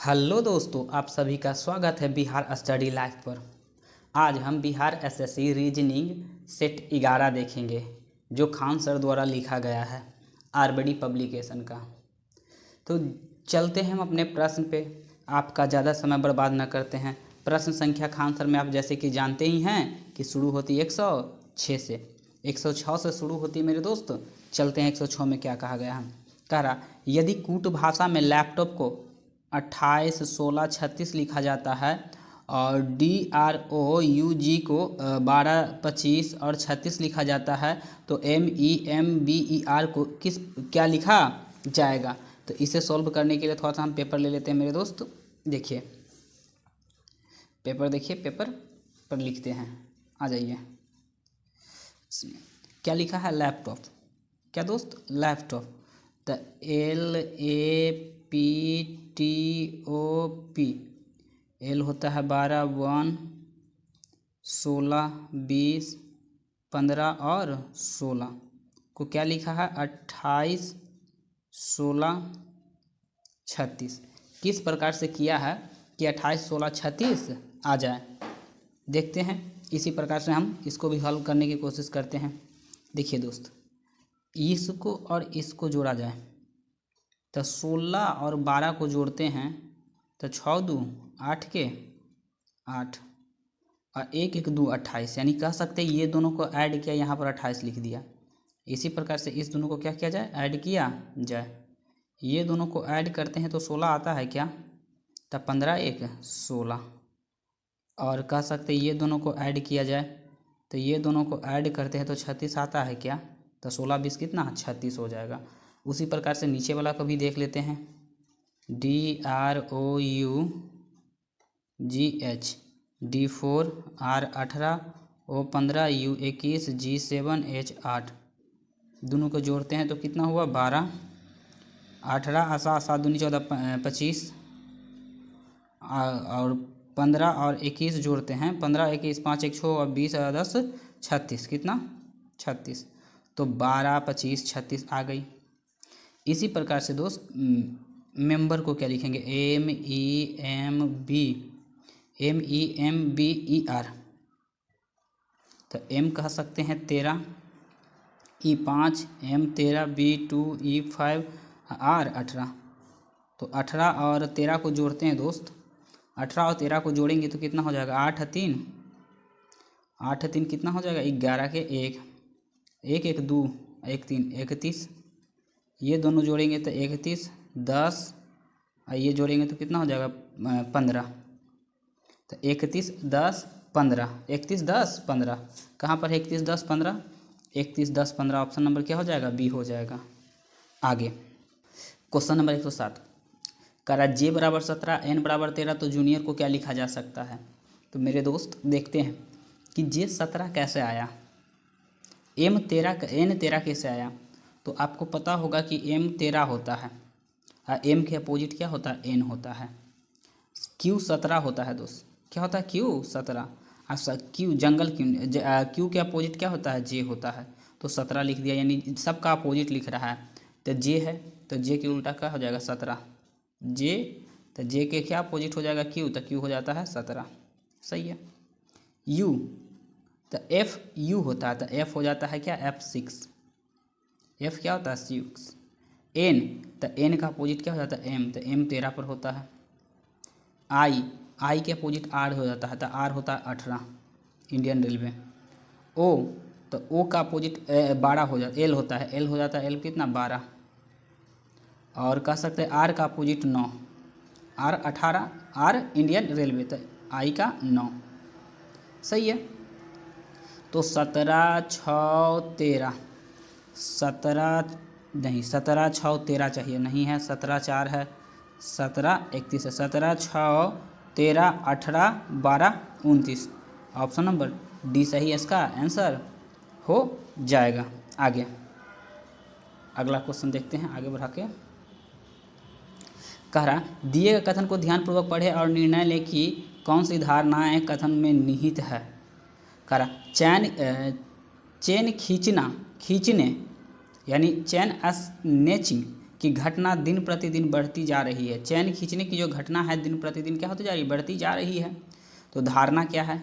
Hello दोस्तों, आप सभी का स्वागत है बिहार स्टडी लाइफ पर। आज हम बिहार एसएससी रीजनिंग सेट 11 देखेंगे जो खान सर द्वारा लिखा गया है आरबीडी पब्लिकेशन का। तो चलते हैं हम अपने प्रश्न पे। आपका ज़्यादा समय बर्बाद न करते हैं। प्रश्न संख्या खान सर में आप जैसे कि जानते ही हैं कि शुरू होती 106 से 106 से शुरू होती है मेरे दोस्त। चलते हैं 106 में क्या कहा गया है। कह रहा यदि कूट भाषा में लैपटॉप को 28, 16, 36 लिखा जाता है और DROUG को 12, 25 और 36 लिखा जाता है तो MEMBER को क्या लिखा जाएगा। तो इसे सॉल्व करने के लिए थोड़ा सा हम पेपर ले लेते हैं मेरे दोस्त। देखिए पेपर पर लिखते हैं। आ जाइए। क्या लिखा है लैपटॉप। क्या दोस्त लैपटॉप। तो LAPTOP एल होता है 12, 1, 16, 20, 15 और 16 को क्या लिखा है 28, 16, 36। किस प्रकार से किया है कि 28, 16, 36 आ जाए देखते हैं। इसी प्रकार से हम इसको भी हल करने की कोशिश करते हैं। देखिए दोस्त, इसको और इसको जोड़ा जाए तो 16 और 12 को जोड़ते हैं तो 6 2 8 के 8 और 1 1 2 28, यानी कह सकते हैं ये दोनों को ऐड किया, यहाँ पर 28 लिख दिया। इसी प्रकार से इस दोनों को क्या किया जाए ऐड किया जाए। ये दोनों को ऐड करते हैं तो 16 आता है क्या, तो 15 1 16। और कह सकते ये दोनों को ऐड किया जाए तो ये दोनों को ऐड करते हैं तो 36 आता है क्या, तो 16 20 कितना 36 हो जाएगा। उसी प्रकार से नीचे वाला को भी देख लेते हैं। DROUGH D4 R 18 O 15 U 21 G 7 H 8 दोनों को जोड़ते हैं तो कितना हुआ 12, 18 7 7 दूनी 14 25 और 15 और 21 जोड़ते हैं 15 21 5 1 6 और 20 और 10 36 कितना 36। तो 12 25 36 आ गई। इसी प्रकार से दोस्त मेंबर को क्या लिखेंगे MEMBER। तो M कह सकते हैं 13, E 5, M 13, B 2, E 5, R 18। तो 18 और 13 को जोड़ते हैं दोस्त। 18 और 13 को जोड़ेंगे तो कितना हो जाएगा 8 3 कितना हो जाएगा 11 के 1 1 1 2 1 3 31। ये दोनों जोड़ेंगे तो 31 10 और ये जोड़ेंगे तो कितना हो जाएगा 15। तो 31 10 15 31 10 15 कहाँ पर है 31 10 15 31 10 15 ऑप्शन नंबर क्या हो जाएगा बी हो जाएगा। आगे क्वेश्चन नंबर 107 करा J बराबर 17 N बराबर 13 तो जूनियर को क्या लिखा जा सकता है। तो मेरे दोस्त देखते हैं कि J 17 कैसे आया, M 13 N 13 कैसे आया। तो आपको पता होगा कि M 13 होता है और M के अपोजिट क्या होता है N होता है। Q 17 होता है दोस्त। क्या होता है Q 17। Q जंगल Q के अपोजिट क्या होता है J होता है। तो 17 लिख दिया, यानी सबका अपोजिट लिख रहा है। तो J है तो J के उल्टा क्या हो जाएगा 17। J तो J के क्या अपोजिट हो जाएगा Q, तो Q हो जाता है 17। सही है। U तो F U होता है तो F हो जाता है क्या F6। F क्या होता है 6। N तो N का अपोजिट क्या हो जाता है M, तो M 13 पर होता है। I के अपोजिट R हो जाता है तो R होता है 18 इंडियन रेलवे। O तो O का अपोजिट 12 हो जाता है, L होता है, L हो जाता है L कितना 12। और कह सकते हैं R का opposite 9, R 18 R Indian railway तो I का 9। सही है। तो 17 6 13 17 नहीं 17 6 13 चाहिए, नहीं है 17 4 है 17 31 है 17 6 13 18 12 29 ऑप्शन नंबर डी सही है, इसका आंसर हो जाएगा। आगे अगला क्वेश्चन देखते हैं। आगे बढ़ा के कह रहा दिए गए कथन को ध्यानपूर्वक पढ़े और निर्णय ले कि कौन सी धारणाएं कथन में निहित है। कह रहा चैन खींचने यानी चैन स्नैचिंग कि घटना दिन प्रतिदिन बढ़ती जा रही है। चैन खींचने की जो घटना है दिन प्रतिदिन क्या होती जा रही है, बढ़ती जा रही है। तो धारणा क्या है,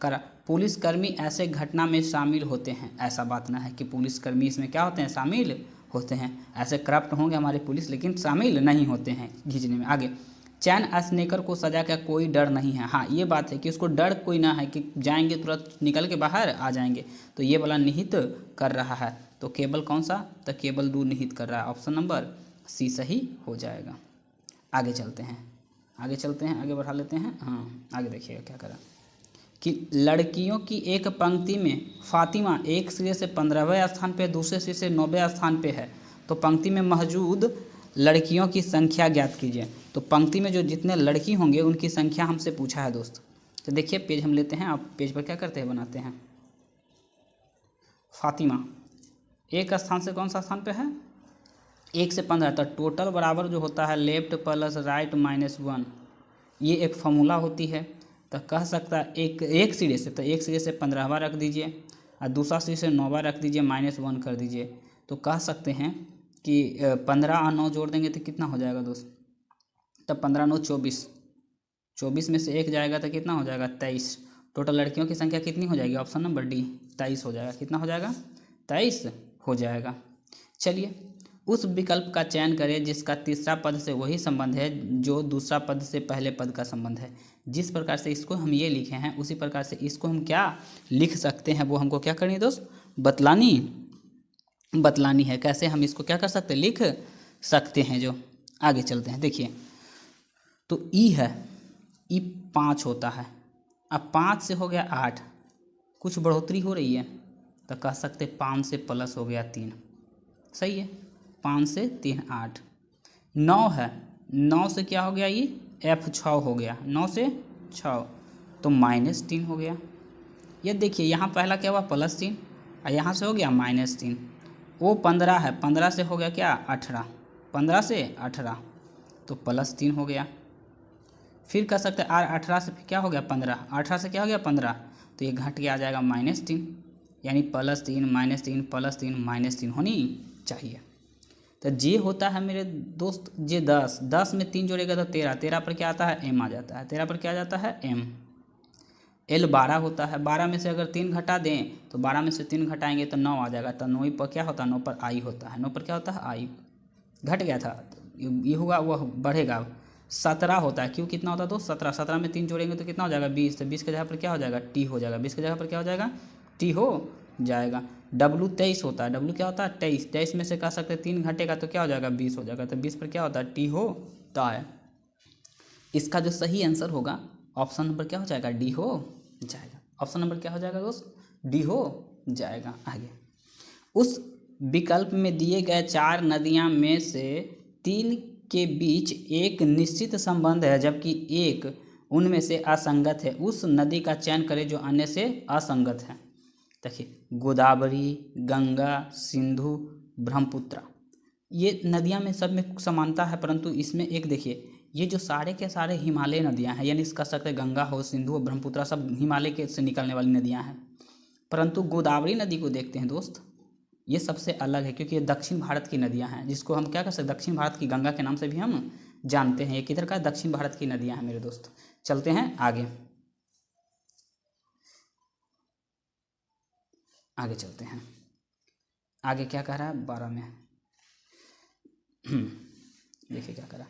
करा पुलिसकर्मी ऐसे घटना में शामिल होते हैं। ऐसा बात ना है कि पुलिसकर्मी इसमें क्या होते हैं, शामिल होते हैं। ऐसे करप्ट होंगे हमारे पुलिस, लेकिन शामिल नहीं होते हैं खींचने में। आगे, चैन स्नेकर को सजा का कोई डर नहीं है। हाँ, ये बात है कि उसको डर कोई ना है कि जाएंगे तुरंत निकल के बाहर आ जाएंगे। तो ये वाला निहित कर रहा है। तो केवल कौन सा, तो केवल 2 निहित कर रहा है। ऑप्शन नंबर सी सही हो जाएगा। आगे चलते हैं, आगे बढ़ा लेते हैं। हाँ, आगे देखिएगा क्या करा कि लड़कियों की एक पंक्ति में फातिमा एक सिरे से 15वें स्थान पे, दूसरे सिरे से 9वें स्थान पे है। तो पंक्ति में मौजूद लड़कियों की संख्या ज्ञात कीजिए। तो पंक्ति में जो जितने लड़की होंगे उनकी संख्या हमसे पूछा है दोस्त। तो देखिए पेज हम लेते हैं, अब पेज पर क्या करते हैं, बनाते हैं। फातिमा एक स्थान से कौन सा स्थान पे है, 1 से 15। तो टोटल बराबर जो होता है लेफ्ट प्लस राइट -1, ये एक फॉर्मूला होती है। तो कह सकता है एक सिरे से, तो एक सिरे से 15वां रख दीजिए और दूसरा सिरे से 9वां रख दीजिए, -1 कर दीजिए। तो कह सकते हैं कि 15 और 9 जोड़ देंगे तो कितना हो जाएगा दोस्त, तब 15 9 24, 24 में से 1 जाएगा तो कितना हो जाएगा, 23। टोटल लड़कियों की संख्या कितनी हो जाएगी, ऑप्शन नंबर डी 23 हो जाएगा। कितना हो जाएगा, 23 हो जाएगा। चलिए, उस विकल्प का चयन करें जिसका तीसरा पद से वही संबंध है जो दूसरा पद से पहले पद का संबंध है। जिस प्रकार से इसको हम ये लिखे हैं उसी प्रकार से इसको हम क्या लिख सकते हैं, वो हमको क्या करनी है दोस्त, बतलानी है। कैसे हम इसको क्या कर सकते हैं, लिख सकते हैं। जो आगे चलते हैं, देखिए तो ई है, ई 5 होता है। अब 5 से हो गया 8, कुछ बढ़ोतरी हो रही है तो कह सकते 5 से प्लस हो गया 3, सही है। 5 से 3 8। 9 है, 9 से क्या हो गया, ये F6 हो गया, 9 से 6 तो -3 हो गया। ये देखिए यहाँ पहला क्या हुआ, +3 और यहाँ से हो गया -3। वो 15 है, 15 से हो गया क्या 18, 15 से 18 तो +3 हो गया। फिर कह सकते हैं 18 से क्या हो गया 15, 18 से क्या हो गया 15, तो ये घट के आ जाएगा -3, यानी +3 -3 +3 -3 होनी चाहिए। तो जे होता है मेरे दोस्त, जे 10, 10 में 3 जोड़ेगा तो 13, 13 पर क्या आता है, m आ जाता है, 13 पर क्या आ जाता है, m। l 12 होता है, 12 में से अगर 3 घटा दें तो 12 में से 3 घटाएंगे तो 9 आ जाएगा। तो 9 पर क्या होता है, 9 पर i होता है, 9 पर क्या होता है, i। घट गया था, ये होगा वह बढ़ेगा। 17 होता है, क्यों कितना होता है तो 17, 17 में 3 जोड़ेंगे तो कितना हो जाएगा 20, तो 20 के जगह पर क्या हो जाएगा, t हो जाएगा, 20 के जगह पर क्या हो जाएगा, t हो जाएगा। W 23 होता है, W क्या होता है 23, 23 में से कह सकते हैं 3 घटेगा तो क्या हो जाएगा 20 हो जाएगा, तो 20 पर क्या होता है t होता है। इसका जो सही आंसर होगा ऑप्शन नंबर क्या हो जाएगा, डी हो जाएगा। ऑप्शन नंबर क्या हो जाएगा दोस्त, डी हो जाएगा। आगे, उस विकल्प में दिए गए 4 नदियां में से 3 के बीच एक निश्चित संबंध है जबकि एक उनमें से असंगत है। उस नदी का चयन करें जो अन्य से असंगत है। देखिए, गोदावरी, गंगा, सिंधु, ब्रह्मपुत्र, ये नदियां में सब में समानता है, परंतु इसमें एक देखिए, ये जो सारे के सारे हिमालय नदियां हैं, यानी कह सकते हैं गंगा हो, सिंधु हो, ब्रह्मपुत्र, सब हिमालय के से निकलने वाली नदियां हैं। परंतु गोदावरी नदी को देखते हैं दोस्त, ये सबसे अलग है क्योंकि ये दक्षिण भारत की नदियां हैं, जिसको हम क्या कर सकते हैं, दक्षिण भारत की गंगा के नाम से भी हम जानते हैं। ये किधर का, दक्षिण भारत की नदियां हैं मेरे दोस्त। चलते हैं आगे, आगे चलते हैं। आगे क्या कह रहा है 12 में, देखिए क्या करा,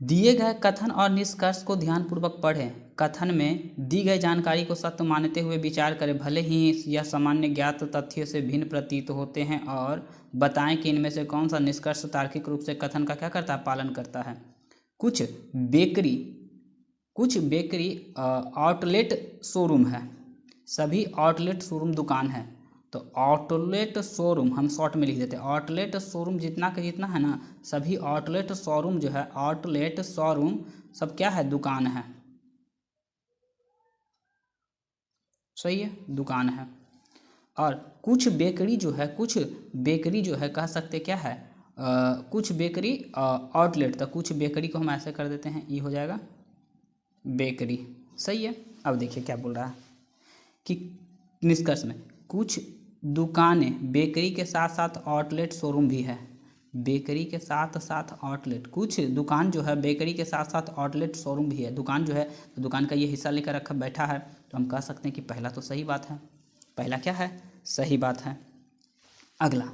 दिए गए कथन और निष्कर्ष को ध्यानपूर्वक पढ़ें। कथन में दी गई जानकारी को सत्य मानते हुए विचार करें, भले ही यह सामान्य ज्ञात तथ्यों से भिन्न प्रतीत होते हैं, और बताएं कि इनमें से कौन सा निष्कर्ष तार्किक रूप से कथन का क्या करता है, पालन करता है। कुछ बेकरी आउटलेट शोरूम है, सभी आउटलेट शोरूम दुकान है। तो आउटलेट शोरूम हम शॉर्ट में लिख देते हैं, आउटलेट शोरूम जितना का जितना है ना, सभी आउटलेट शोरूम जो है, आउटलेट शोरूम सब क्या है, दुकान है, सही है, दुकान है। और कुछ बेकरी जो है कह सकते क्या है, कुछ बेकरी आउटलेट, तो कुछ बेकरी को हम ऐसे कर देते हैं, ये हो जाएगा बेकरी, सही है। अब देखिए क्या बोल रहा है कि निष्कर्ष में कुछ दुकानें बेकरी के साथ साथ आउटलेट शोरूम भी है, बेकरी के साथ साथ आउटलेट, कुछ दुकान जो है बेकरी के साथ साथ आउटलेट शोरूम भी है, दुकान जो है तो दुकान का ये हिस्सा लेकर रखा बैठा है, तो हम कह सकते हैं कि पहला तो सही बात है, पहला क्या है, सही बात है। अगला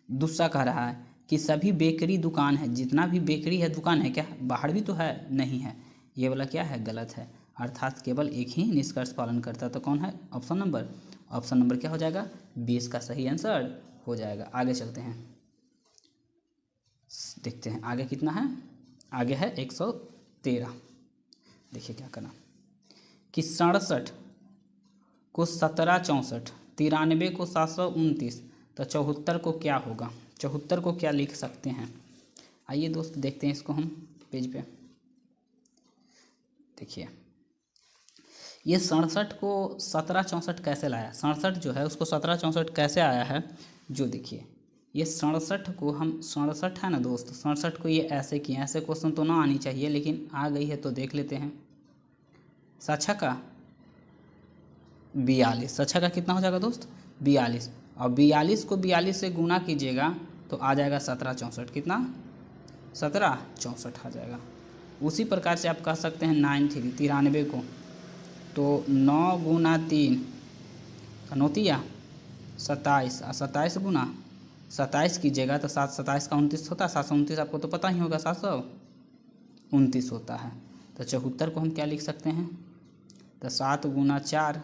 दूसरा कह रहा है कि सभी बेकरी दुकान है, जितना भी बेकरी है दुकान है, क्या बाहर भी तो है, नहीं है, ये वाला क्या है, गलत है, अर्थात केवल एक ही निष्कर्ष पालन करता है, तो कौन है, ऑप्शन नंबर क्या हो जाएगा, 20 का सही आंसर हो जाएगा। आगे चलते हैं, देखते हैं आगे कितना है, आगे है 113। देखिए क्या करना कि 67 को 1764, 93 को 729, तो 74 को क्या होगा, 74 को क्या लिख सकते हैं। आइए दोस्त देखते हैं इसको हम पेज पे। देखिए ये 67 को 1764 कैसे लाया, 67 जो है उसको 1764 कैसे आया है, जो देखिए ये 67 को हम 67 है ना दोस्त, 67 को ये ऐसे किए, ऐसे क्वेश्चन तो ना आनी चाहिए लेकिन आ गई है तो देख लेते हैं। 7 का 42, 7 का कितना हो जाएगा दोस्त, 42, और 42 को 42 से गुना कीजिएगा तो आ जाएगा 1764, कितना 1764 आ जाएगा। उसी प्रकार से आप कह सकते हैं 93 को, तो 9 गुना 3 कनौतिया 27, और 27 गुना 27 कीजिएगा तो 27 का 29 होता है, 729 आपको तो पता ही होगा 729 होता है। तो 74 को हम क्या लिख सकते हैं, तो 7 गुना 4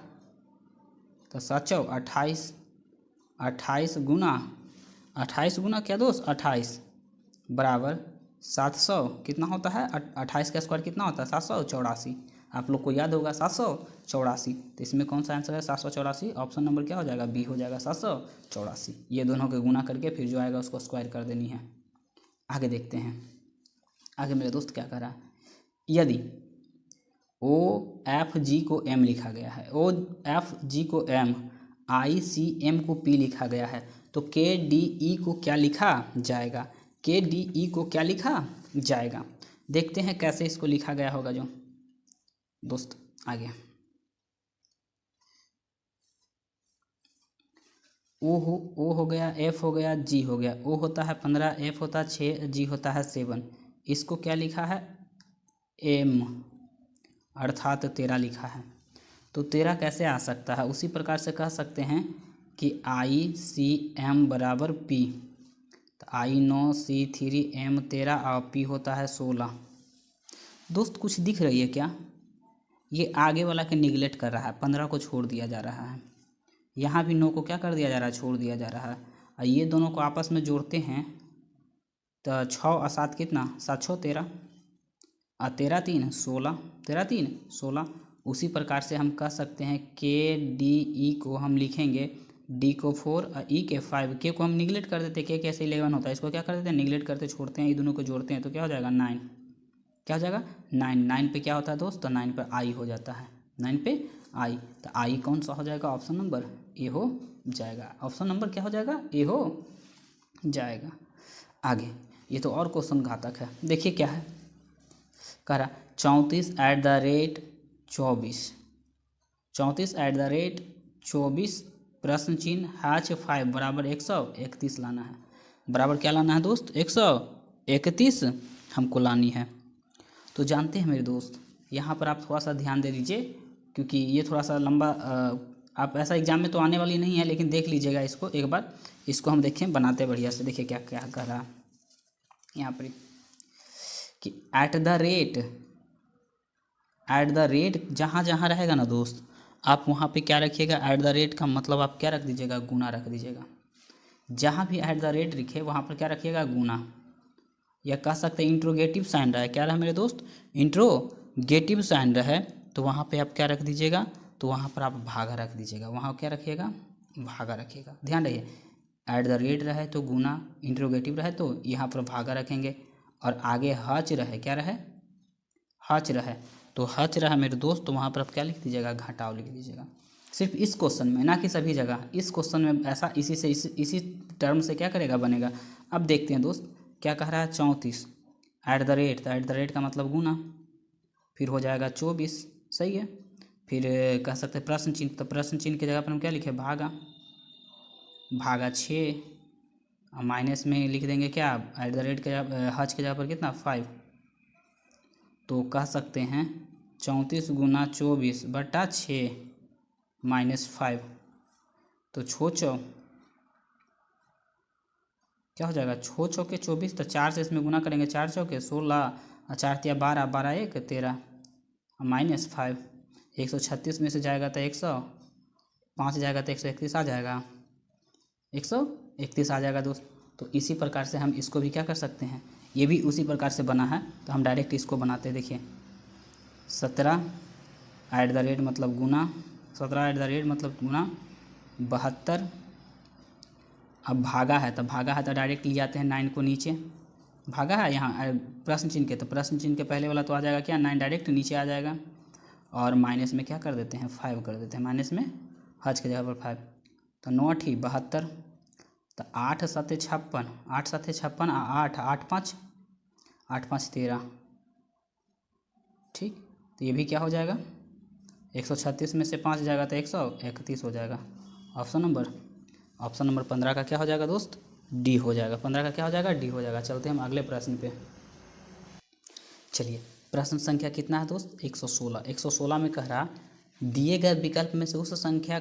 तो 7 28, 28 गुना क्या दोस्त 28 बराबर 700, कितना होता है 28 का स्क्वायर कितना होता है 784, आप लोग को याद होगा 784, तो इसमें कौन सा आंसर है 784, ऑप्शन नंबर क्या हो जाएगा, बी हो जाएगा 784। ये दोनों के गुना करके फिर जो आएगा उसको स्क्वायर कर देनी है। आगे देखते हैं, आगे मेरे दोस्त क्या कर रहा है, यदि OFG को M लिखा गया है, OFG को M, ICM को P लिखा गया है, तो KDE को क्या लिखा जाएगा, KDE को क्या लिखा जाएगा, देखते हैं कैसे इसको लिखा गया होगा जो दोस्त। आगे O हो गया, F हो गया, G हो गया, O होता है 15, F होता है 6, G होता है 7, इसको क्या लिखा है M, अर्थात 13 लिखा है, तो 13 कैसे आ सकता है, उसी प्रकार से कह सकते हैं कि ICM बराबर P, तो I 9 C 3 M 13 और P होता है 16। दोस्त कुछ दिख रही है क्या, ये आगे वाला के निगलेक्ट कर रहा है, 15 को छोड़ दिया जा रहा है, यहाँ भी 9 को क्या कर दिया जा रहा है, छोड़ दिया जा रहा है, और ये दोनों को आपस में जोड़ते हैं तो 6 और 7 कितना, 7 6 13 और 13 3 16, 13 3 16। उसी प्रकार से हम कह सकते हैं KDE को हम लिखेंगे, D को 4 और E के 5, K को हम निगलेक्ट कर देते, K कैसे 11 होता है, इसको क्या कर देते हैं निगलेक्ट करते छोड़ते हैं, ये दोनों को जोड़ते हैं तो क्या हो जाएगा 9, क्या हो जाएगा 9, 9 पे क्या होता है दोस्त, तो 9 पे I हो जाता है, 9 पे I, तो I कौन सा हो जाएगा, ऑप्शन नंबर ए हो जाएगा, ऑप्शन नंबर क्या हो जाएगा, ए हो जाएगा। आगे ये तो और क्वेश्चन घातक है, देखिए क्या है, कह रहा 34 @ 24 प्रश्न चिन्ह -5 बराबर 131 लाना है, बराबर क्या लाना है दोस्त, 131 हमको लानी है। तो जानते हैं मेरे दोस्त, यहाँ पर आप थोड़ा सा ध्यान दे दीजिए क्योंकि ये थोड़ा सा लंबा, आप ऐसा एग्जाम में तो आने वाली नहीं है लेकिन देख लीजिएगा इसको एक बार, इसको हम देखें बनाते बढ़िया से। देखिए क्या क्या कर रहा है यहाँ पर कि एट द रेट जहाँ जहाँ रहेगा ना दोस्त, आप वहाँ पे क्या रखिएगा, एट द रेट का मतलब आप क्या रख दीजिएगा, गुना रख दीजिएगा, जहाँ भी एट द रेट लिखे वहाँ पर क्या रखिएगा, गुना, या कह सकते हैं इंट्रोगेटिव साइन रहा है, क्या रहा मेरे दोस्त, इंट्रोगेटिव साइन रहे तो वहाँ पे आप क्या रख दीजिएगा, तो वहाँ पर आप भागा रख दीजिएगा, वहाँ क्या रखिएगा, भागा रखिएगा, ध्यान रहिए, एट द रेट रहे तो गुना, इंट्रोगेटिव रहे तो यहाँ पर भागा रखेंगे, और आगे हच रहे, क्या रहे, हच रहे, तो हच रहा मेरे दोस्त, तो वहाँ पर आप क्या लिख दीजिएगा, घटाव लिख दीजिएगा, सिर्फ इस क्वेश्चन में, ना कि सभी जगह, इस क्वेश्चन में ऐसा इसी टर्म से क्या करेगा, बनेगा। अब देखते हैं दोस्त क्या कह रहा है, 34 एट द रेट, तो एट द रेट का मतलब गुना, फिर हो जाएगा 24, सही है, फिर कह सकते हैं प्रश्न चिन्ह, तो प्रश्न चिन्ह की जगह पर हम क्या लिखे, भागा 6, माइनस में लिख देंगे क्या, एट द रेट के हज के जगह पर कितना 5, तो कह सकते हैं 34 गुना 24/6 -5, तो छो क्या हो जाएगा, छो चौके 24, तो 4 से इसमें गुना करेंगे, 4 चौके 16 और 4 तिया 12, 12 1 13 -5, 136 में से जाएगा तो 105 जाएगा तो 131 आ जाएगा, 131 आ जाएगा दोस्त। तो इसी प्रकार से हम इसको भी क्या कर सकते हैं, ये भी उसी प्रकार से बना है, तो हम डायरेक्ट इसको बनाते हैं। देखिए 17 एट द रेट मतलब गुना, 17 एट द रेट मतलब गुना 72, अब भागा है तो डायरेक्ट ले आते हैं 9 को नीचे, भागा है यहाँ प्रश्न चिन्ह के, तो प्रश्न चिन्ह के पहले वाला तो आ जाएगा क्या 9 डायरेक्ट नीचे आ जाएगा, और माइनस में क्या कर देते हैं 5 कर देते हैं, माइनस में हज की जगह पर 5, तो 9 × 72, तो 8 × 7 = 56, 8 × 7 = 56, 8 8 5 8 5 13, ठीक। तो ये भी क्या हो जाएगा, 136 में से 5 जाएगा तो 131 हो जाएगा। ऑप्शन नंबर 15 का क्या हो जाएगा दोस्त, डी हो जाएगा। 15 का क्या हो जाएगा, डी हो जाएगा। चलते हैं हम अगले प्रश्न पे। चलिए प्रश्न संख्या कितना है दोस्त, 116। 116 में कह रहा दिए गए विकल्प में से उस संख्या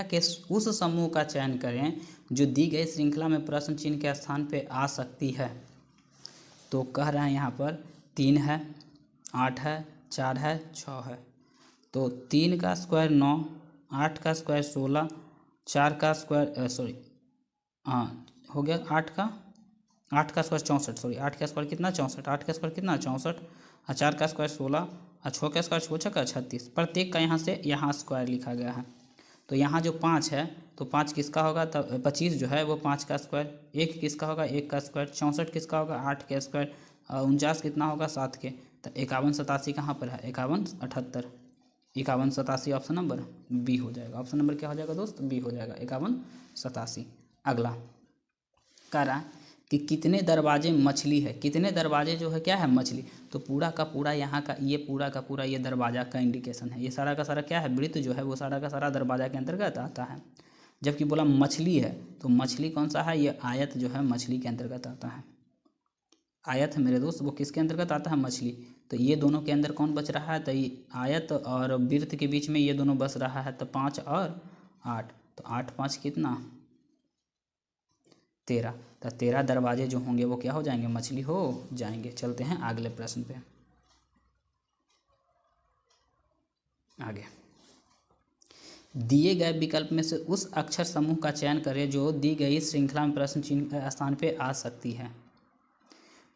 के उस समूह का चयन करें जो दी गई श्रृंखला में प्रश्न चिन्ह के स्थान पे आ सकती है। तो कह रहा है यहाँ पर 3 है, 8 है, 4 है, 6 है। तो 3 का स्क्वायर 9, 8 का स्क्वायर 16, 4 का स्क्वायर हो गया 8 का स्क्वायर 64, 8 का स्क्वायर कितना 64, 8 का स्क्वायर कितना 64, और 4 का स्क्वायर 16, और 6 का स्क्वायर 6 का 36। प्रत्येक का यहाँ से यहाँ स्क्वायर लिखा गया है। तो यहाँ जो 5 है तो 5 किसका होगा, तो 25 जो है वो 5 का स्क्वायर, 1 किसका होगा 1 का स्क्वायर, 64 किसका होगा 8 का स्क्वायर, 49 कितना होगा 7 के। तो 51 87 कहाँ पर है, 51 78, 51 87 ऑप्शन नंबर बी हो जाएगा। ऑप्शन नंबर क्या हो जाएगा दोस्त, बी हो जाएगा, 51 87। अगला कह रहा है कि कितने दरवाजे मछली है, कितने दरवाजे जो है क्या है मछली। तो पूरा का पूरा यहाँ का ये पूरा का पूरा ये दरवाज़ा का इंडिकेशन है, ये सारा का सारा क्या है वृत्त जो है वो सारा का सारा दरवाज़ा के अंतर्गत आता है। जबकि बोला मछली है तो मछली कौन सा है, ये आयत जो है मछली के अंतर्गत आता है। आयत है मेरे दोस्त, वो किसके अंतर्गत आता है, मछली। तो ये दोनों के अंदर कौन बच रहा है, तो ये आयत और वृत्त के बीच में ये दोनों बच रहा है। तो 5 और 8, तो 8 5 कितना 13। तो 13 दरवाजे जो होंगे वो क्या हो जाएंगे, मछली हो जाएंगे। चलते हैं अगले प्रश्न पे। आगे दिए गए विकल्प में से उस अक्षर समूह का चयन करें जो दी गई श्रृंखला में प्रश्न चिन्ह के स्थान पे आ सकती है।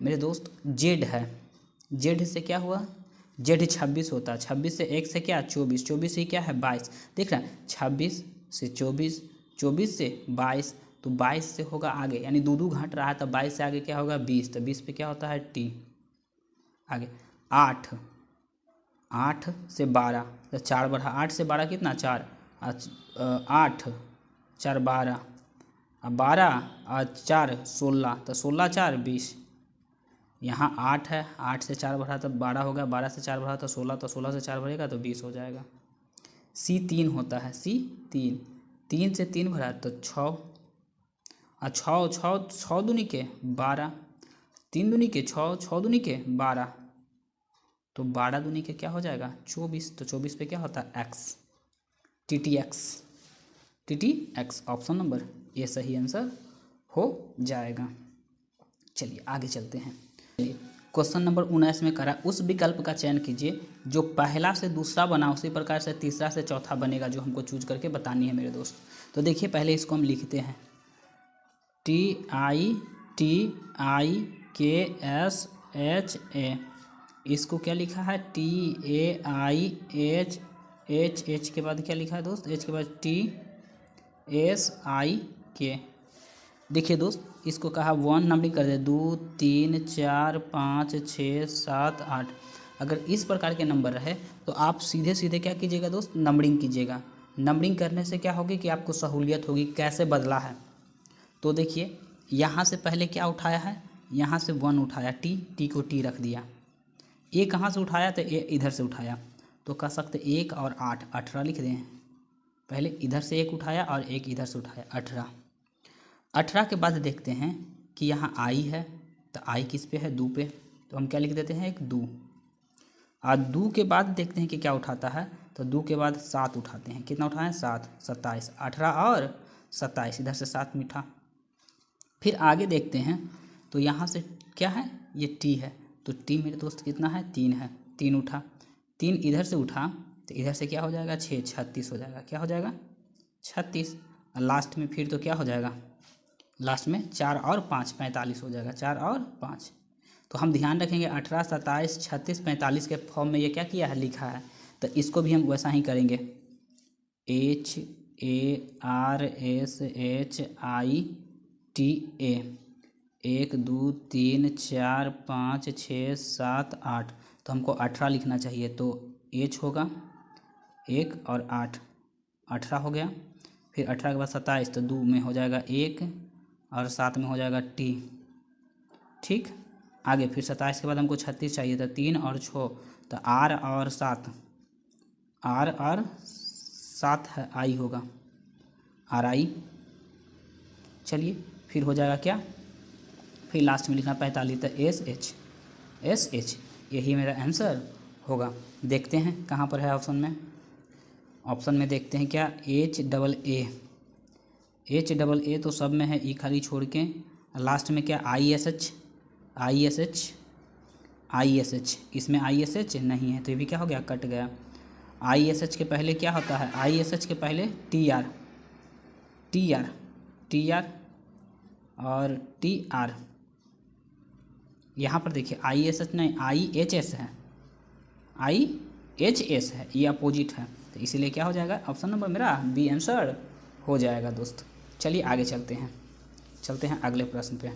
मेरे दोस्त जेड है, जेड से क्या हुआ, जेड 26 होता है, 26 से 1 से क्या 24, 24 से क्या है 22। देख रहे हैं 26 से 24, 24 से 22, तो 22 से होगा आगे, यानी दो घट रहा है, तो 22 से आगे क्या होगा 20, तो 20 पे क्या होता है टी। आगे 8, 8 से 12, तो 4 बढ़ा, 8 से 12 कितना 4, 8 4 12, 12 और 4 16, तो 16 4 20। यहाँ 8 है, 8 से 4 बढ़ा तो 12 होगा, 12 से 4 बढ़ा तो 16, तो 16 से 4 बढ़ेगा तो 20 हो जाएगा। सी 3 होता है, सी 3, 3 से 3 बढ़ा तो 6, और 6 दूनी के 12, 3 दूनी के 6, 6 दूनी के 12, तो 12 दूनी के क्या हो जाएगा 24, तो 24 पे क्या होता है x, T x. Option number A सही आंसर हो जाएगा। चलिए आगे चलते हैं। क्वेश्चन नंबर 19 में करा उस विकल्प का चयन कीजिए जो पहला से दूसरा बना उसी प्रकार से तीसरा से चौथा बनेगा, जो हमको चूज करके बतानी है मेरे दोस्त। तो देखिए पहले इसको हम लिखते हैं TITIKSHA, इसको क्या लिखा है TAIHH के बाद क्या लिखा है दोस्त, H के बाद TSIK। देखिए दोस्त इसको कहा 1 नंबरिंग कर दे, 2 3 4 5 6 7 8। अगर इस प्रकार के नंबर रहे तो आप सीधे सीधे क्या कीजिएगा दोस्त, नंबरिंग कीजिएगा। नंबरिंग करने से क्या होगी कि आपको सहूलियत होगी। कैसे बदला है तो देखिए, यहाँ से पहले क्या उठाया है, यहाँ से 1 उठाया, टी को टी रख दिया। ए कहाँ से उठाया, तो ए इधर से उठाया, तो कह सकते 1 और 8 18 लिख दें। पहले इधर से 1 उठाया और 1 इधर से उठाया 18। 18 के बाद देखते हैं कि यहाँ आई है, तो आई किस पे है, दो पे, तो हम क्या लिख देते हैं, एक दो। और दो के बाद देखते हैं कि क्या उठाता है, तो दो के बाद 7 उठाते हैं। कितना उठाए, 7, 27, 18 और 27, इधर से 7 मीठा। फिर आगे देखते हैं तो यहाँ से क्या है, ये टी है, तो टी मेरे दोस्त कितना है, 3 है, 3 उठा, 3 इधर से उठा, तो इधर से क्या हो जाएगा, 6, 36 हो जाएगा। क्या हो जाएगा, 36। और लास्ट में फिर तो क्या हो जाएगा, लास्ट में 4 और 5, 45 हो जाएगा, 4 और 5। तो हम ध्यान रखेंगे 18, 27, 36, 45 के फॉर्म में ये क्या किया है, लिखा है, तो इसको भी हम वैसा ही करेंगे। HARSHITA, 1 2 3 4 5 6 7 8, तो हमको 18 लिखना चाहिए, तो H होगा 1 और 8, 18 हो गया। फिर 18 के बाद 27, तो 2 में हो जाएगा 1 और 7 में हो जाएगा T। ठीक, आगे फिर 27 के बाद हमको 36 चाहिए था, 3 और 6, तो R और 7, R और 7 है, I होगा, RI। चलिए फिर हो जाएगा क्या, फिर लास्ट में लिखना 45, तो SH, यही मेरा आंसर होगा। देखते हैं कहाँ पर है ऑप्शन में, ऑप्शन में देखते हैं क्या, HAA तो सब में है, ई खाली छोड़ के। लास्ट में क्या, ISH, इसमें ISH नहीं है, तो ये भी क्या हो गया, कट गया। ISH के पहले क्या होता है, ISH के पहले TR और TR। यहाँ पर देखिए ISH नहीं, IHS है, IHS है, ये अपोजिट है, तो इसीलिए क्या हो जाएगा, ऑप्शन नंबर मेरा बी आंसर हो जाएगा दोस्त। चलिए आगे चलते हैं अगले प्रश्न पे।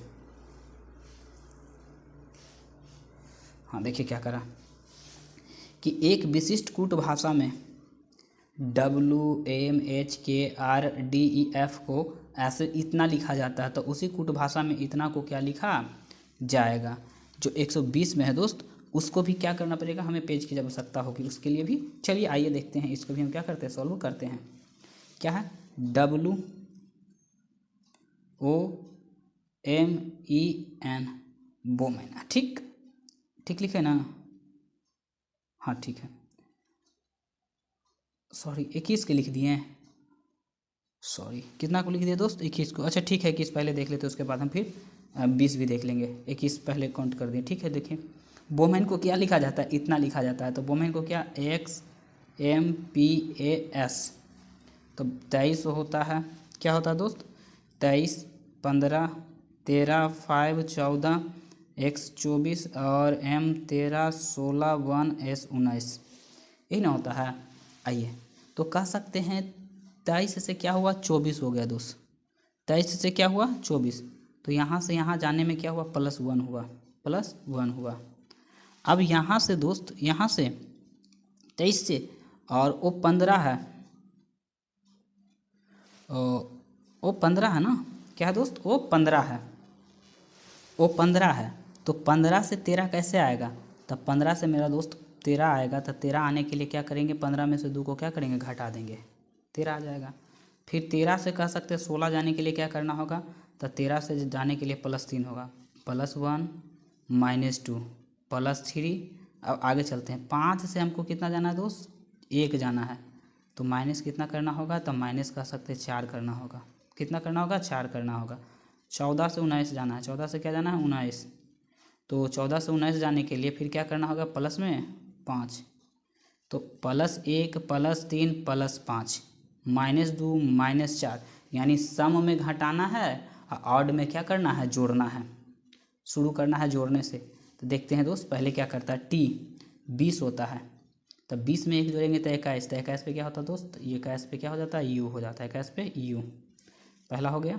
हाँ देखिए क्या करा कि एक विशिष्ट कूट भाषा में WMHKRDEF को ऐसे इतना लिखा जाता है, तो उसी कूट भाषा में इतना को क्या लिखा जाएगा। जो 120 में है दोस्त, उसको भी क्या करना पड़ेगा, हमें पेज की आवश्यकता होगी, उसके लिए भी चलिए आइए देखते हैं, इसको भी हम क्या करते हैं, सॉल्व करते हैं। क्या है, WOMEN, वोमेन, ठीक लिखे ना, हाँ ठीक है, सॉरी 21 के लिख दिए, सॉरी कितना को लिख दिया दोस्त, 21 को। अच्छा ठीक है, 21 पहले देख लेते, उसके बाद हम फिर 20 भी देख लेंगे। 21 पहले काउंट कर दिए, ठीक है। देखिए वोमेन को क्या लिखा जाता है, इतना लिखा जाता है, तो वोमेन को क्या, XMPAS, तो 23 होता है, क्या होता है दोस्त, 23, 15, 13, 5, 14, X 24 और M 13, 16, 1 S 19, यही ना होता है। आइए तो कह सकते हैं 23 से क्या हुआ, 24 हो गया दोस्त, 23 से क्या हुआ, 24, तो यहाँ से यहाँ जाने में क्या हुआ, +1 हुआ। अब यहाँ से दोस्त, यहाँ से 23 से, और वो 15 है, वो 15 है ना, क्या है दोस्त, वो 15 है, तो 15 से 13 कैसे आएगा, तब 15 से मेरा दोस्त 13 आएगा, तो 13 आने के लिए क्या करेंगे, 15 में से 2 को क्या करेंगे, घटा देंगे, 13 आ जाएगा। फिर 13 से कह सकते हैं 16 जाने के लिए क्या करना होगा, तो 13 से जाने के लिए +3 होगा, +1 -2 +3। अब आगे चलते हैं, 5 से हमको कितना जाना है दोस्त, 1 जाना है, तो माइनस कितना करना होगा, तो माइनस कह सकते हैं 4 करना होगा, कितना करना होगा, 4 करना होगा। 14 से 19 जाना है, 14 से क्या जाना है, 19, तो 14 से 19 जाने के लिए फिर क्या करना होगा, प्लस में 5, तो +1 +3 +5 -2 -4, यानी सम में घटाना है और ऑड में क्या करना है, जोड़ना है, शुरू करना है जोड़ने से। तो देखते हैं दोस्त, पहले क्या करता है, T 20 होता है, तब 20 में 1 जोड़ेंगे तो 21, तो 21 पे क्या होता है दोस्त, ये 21 पे क्या हो जाता है, U हो जाता है, 21 पे U, पहला हो गया।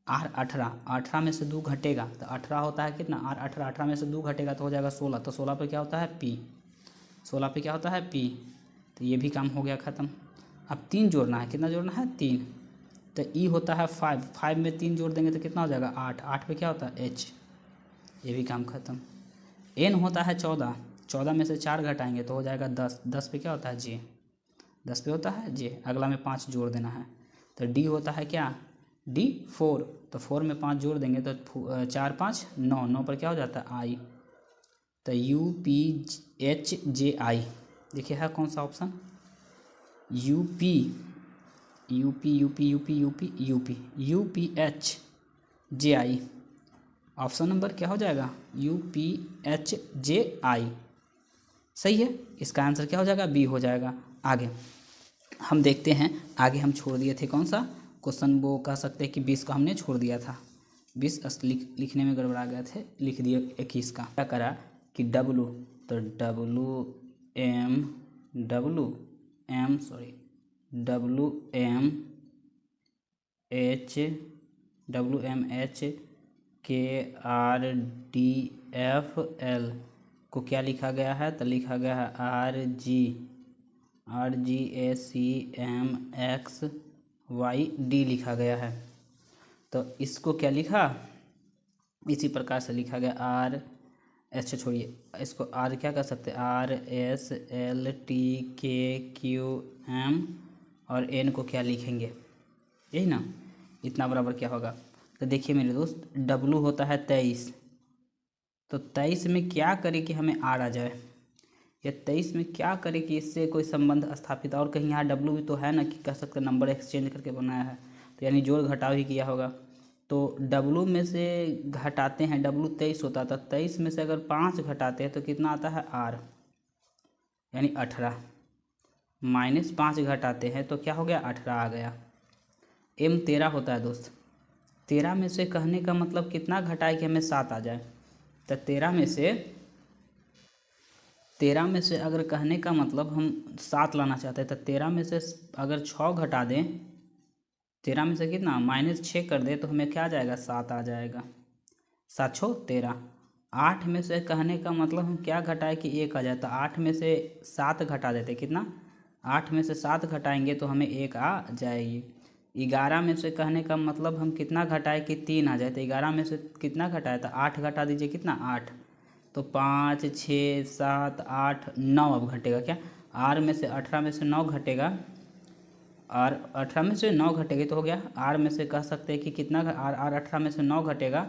R 18 में से 2 घटेगा, तो 18 होता है कितना, R 18 में से 2 घटेगा तो हो जाएगा 16, तो 16 पे क्या होता है, P, 16 पे क्या होता है, P, तो ये भी काम हो गया ख़त्म। अब 3 जोड़ना है, कितना जोड़ना है, 3, तो E होता है 5 में 3 जोड़ देंगे तो कितना हो जाएगा, 8 पे क्या होता है, H, ये भी काम ख़त्म। N होता है 14 में से 4 घटाएंगे तो हो जाएगा 10 पे क्या होता है, J, 10 पे होता है J, अगला में 5 जोड़ देना है, तो D होता है क्या, डी 4, तो 4 में 5 जोड़ देंगे तो 4 5 9, 9 पर क्या हो जाता है आई, तो UPHJI देखिए है कौन सा ऑप्शन, UPHJI ऑप्शन नंबर क्या हो जाएगा UPHJI, सही है। इसका आंसर क्या हो जाएगा बी हो जाएगा। आगे हम देखते हैं, आगे हम छोड़ दिए थे कौन सा क्वेश्चन, वो कह सकते हैं कि 20 का हमने छोड़ दिया था, 20 लिखने में गड़बड़ा गए थे, लिख दिए 21 का। क्या करा कि W, तो WMHKRDFL को क्या लिखा गया है, तो लिखा गया है RGACMXYD लिखा गया है। तो इसको क्या लिखा, इसी प्रकार से लिखा गया आर, अच्छा छोड़िए इसको आर क्या कर सकते हैं, RSLTKQM और N को क्या लिखेंगे, यही ना, इतना बराबर क्या होगा। तो देखिए मेरे दोस्त, W होता है 23, तो 23 में क्या करें कि हमें R आ जाए, या 23 में क्या करें कि इससे कोई संबंध स्थापित, और कहीं यहाँ W भी तो है ना कि कह सकते नंबर एक्सचेंज करके बनाया है, तो यानी जोड़ घटाव ही किया होगा। तो W में से घटाते हैं, W 23 होता था, 23 में से अगर 5 घटाते हैं तो कितना आता है R, यानी 18, माइनस 5 घटाते हैं तो क्या हो गया 18 आ गया। M 13 होता है दोस्त, 13 में से कहने का मतलब कितना घटाए कि हमें 7 आ जाए, तो 13 में से अगर कहने का मतलब हम 7 लाना चाहते हैं, तो 13 में से अगर 6 घटा दें, 13 में से कितना माइनस 6 कर दे तो हमें क्या आ जाएगा 7 आ जाएगा, 7 6 13। 8 में से कहने का मतलब हम क्या घटाए कि 1 आ जाए, तो 8 में से 7 घटा देते, कितना 8 में से 7 घटाएंगे तो हमें 1 आ जाएगी। 11 में से कहने का मतलब हम कितना घटाए कि 3 आ जाए, तो 11 में से कितना घटाए, तो 8 घटा दीजिए, कितना 8, तो 5 6 7 8 9 अब घटेगा क्या, R में से 18 में से 9 घटेगा, R 18 में से 9 घटेगा तो हो गया। R में से कह सकते हैं कि कितना, R 18 में से 9 घटेगा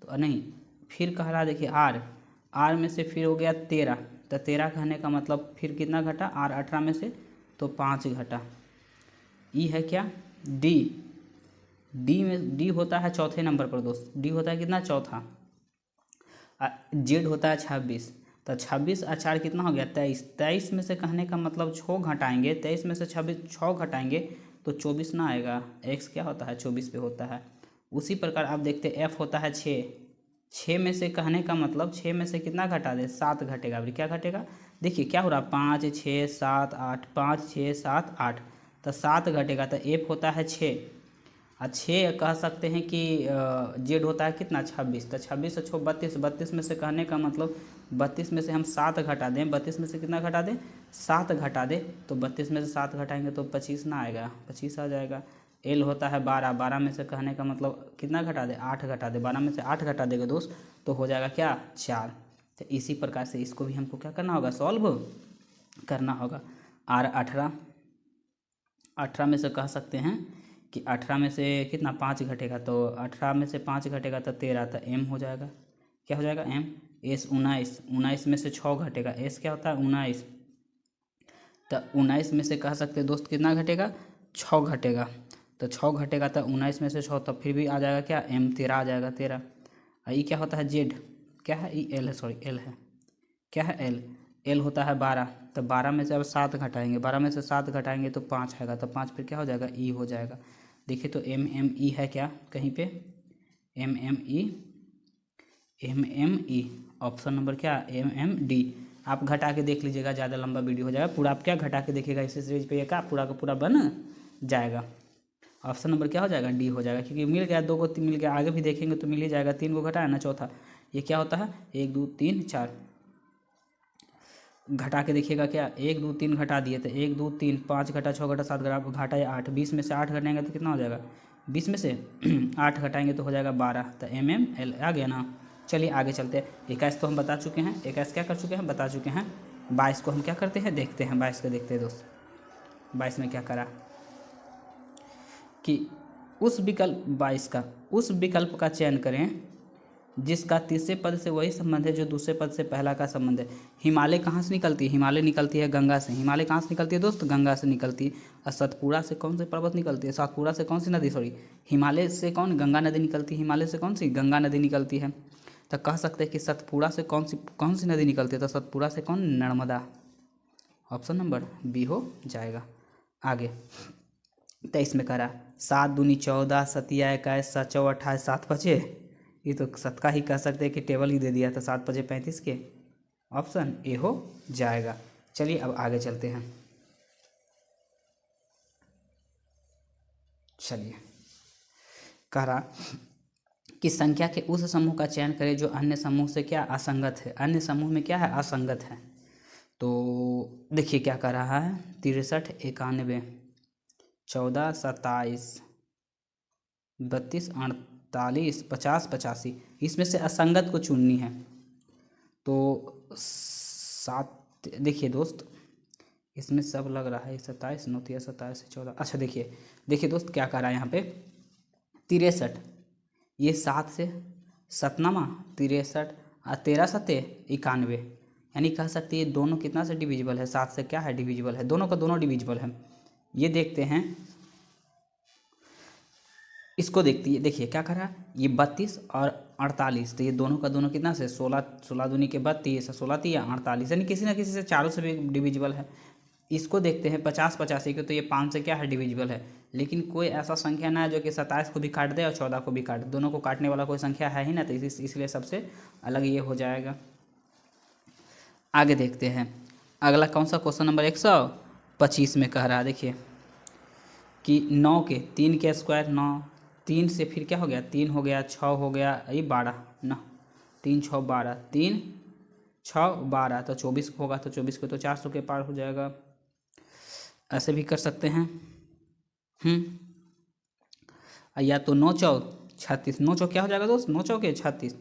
तो नहीं, फिर कह रहा देखिए R में से फिर हो गया 13, तो 13 कहने का मतलब फिर कितना घटा, R 18 में से तो 5 घटा। ई है क्या D होता है चौथे नंबर पर दोस्त, D होता है कितना चौथा, Z होता है 26, तो 26 और 4 कितना हो गया 23, 23 में से कहने का मतलब 6 घटाएंगे, 23 में से 6 घटाएंगे तो 24 ना आएगा, X क्या होता है 24 पे होता है। उसी प्रकार आप देखते F होता है 6 में से कहने का मतलब 6 में से कितना घटा दे 7 घटेगा, अभी क्या घटेगा देखिए क्या हो रहा 5 6 7 8, 5 6 7 8, तो 7 घटेगा, तो F होता है 6 और 6 कह सकते हैं कि Z होता है कितना 26, तो 26 से 6 32, 32 में से कहने का मतलब 32 में से हम 7 घटा दें, 32 में से कितना घटा दें 7 घटा दें, तो 32 में से 7 घटाएंगे तो 25 ना आएगा, 25 आ जाएगा। L होता है 12, 12 में से कहने का मतलब कितना घटा दे 8 घटा दे, 12 में से 8 घटा देगा दोस्त तो हो जाएगा क्या 4। तो इसी प्रकार से इसको भी हमको क्या करना होगा सॉल्व करना होगा। R 18 में से कह सकते हैं कि 18 में से कितना 5 घटेगा, तो 18 में से 5 घटेगा तो 13, तो M हो जाएगा, क्या हो जाएगा M। S 19 में से 6 घटेगा, S क्या होता है 19, तो 19 में से कह सकते हैं दोस्त कितना घटेगा 6 घटेगा, तो 6 घटेगा तो 19 में से 6, तो फिर भी आ जाएगा क्या M 13 आ जाएगा 13। ये क्या होता है Z, क्या है ये L है, सॉरी L है, क्या है L होता है 12, तो 12 में से अब 7 घटाएंगे, 12 में से 7 घटाएंगे तो 5 आएगा, तो 5 फिर क्या हो जाएगा E हो जाएगा। देखिए तो MME है क्या कहीं पे MME ऑप्शन नंबर क्या MMD। आप घटा के देख लीजिएगा, ज़्यादा लंबा वीडियो हो जाएगा, पूरा आप क्या घटा के देखिएगा इसी सीरीज पे का पूरा का पूरा बन जाएगा। ऑप्शन नंबर क्या हो जाएगा D हो जाएगा, क्योंकि मिल गया 2 को मिल गया, आगे भी देखेंगे तो मिल ही जाएगा, 3 को घटाया ना चौथा, ये क्या होता है 1 2 3 4, घटा के देखिएगा क्या 1 2 3 घटा दिए तो 1 2 3 5 घटा 6 घटा 7 घटा 8, 20 में से 8 घटाएंगे तो कितना हो जाएगा 20 में से 8 घटाएंगे तो हो जाएगा 12, तो MML आ गया ना। चलिए आगे चलते हैं। 21 तो हम बता चुके हैं, 21 क्या कर चुके हैं बता चुके हैं। 22 को हम क्या करते हैं देखते हैं, 22 को देखते हैं दोस्त। 22 में क्या करा कि उस विकल्प 22 का उस विकल्प का चयन करें जिसका तीसरे पद से वही संबंध है जो दूसरे पद से पहला का संबंध है। हिमालय कहाँ से निकलती है? हिमालय निकलती है गंगा से। हिमालय कहाँ से निकलती है दोस्त? गंगा से निकलती है। और सतपुड़ा से कौन से पर्वत निकलती है? सातपुड़ा से कौन सी नदी, सॉरी, हिमालय से कौन? गंगा नदी निकलती है। हिमालय से कौन सी? गंगा नदी निकलती है। तो कह सकते हैं कि सतपुड़ा से कौन सी नदी निकलती है? तो सतपुड़ा से कौन? नर्मदा। ऑप्शन नंबर बी हो जाएगा। आगे 23 में कह रहा 7 दूनी 14, सतिया 21, 7 चौ 28, 7 बचे। ये तो सत का ही कह सकते हैं कि टेबल ही दे दिया था। 7 बजे 35 के, ऑप्शन ए हो जाएगा। चलिए अब आगे चलते हैं। चलिए कह रहा कि संख्या के उस समूह का चयन करें जो अन्य समूह से क्या असंगत है। अन्य समूह में क्या है? असंगत है। तो देखिए क्या कर रहा है, 63, 91, 14, 27, 32, 48, 50, 85, इसमें से असंगत को चुननी है। तो 7, देखिए दोस्त इसमें सब लग रहा है 27, 9, 27, 14। अच्छा देखिए दोस्त क्या कर रहा है यहाँ पे 63, ये 7 से 7नामा 63 और 13 सत्ते 91, यानी कह सकते हैं दोनों कितना से डिविजिबल है? 7 से क्या है? डिविजिबल है। दोनों का दोनों डिविजिबल है। ये देखते हैं, इसको देखिए क्या कर रहा है, ये 32 और 48, तो ये दोनों का दोनों कितना से? 16, 16 दूनी के 32, 16 तिया 48, यानी किसी ना किसी से चारों से भी डिविजिबल है। इसको देखते हैं 50, 85 के, तो ये 5 से क्या है? डिविजिबल है। लेकिन कोई ऐसा संख्या ना है जो कि 27 को भी काट दे और 14 को भी काट दे। दोनों को काटने वाला कोई संख्या है ही ना, तो इसलिए सबसे अलग ये हो जाएगा। आगे देखते हैं अगला कौन सा क्वेश्चन नंबर 125 में कह रहा है, देखिए कि 9 के 3 के स्क्वायर 9, 3 से फिर क्या हो गया? 3 हो गया, 6 हो गया, ये 12 ना, 3 6 12, 3 6 12, तो 24 होगा, तो 24 को तो 400 के पार हो जाएगा। ऐसे भी कर सकते हैं। या तो 9 चौक 36, 9 चौक क्या हो जाएगा दोस्त? 9 चौके 36,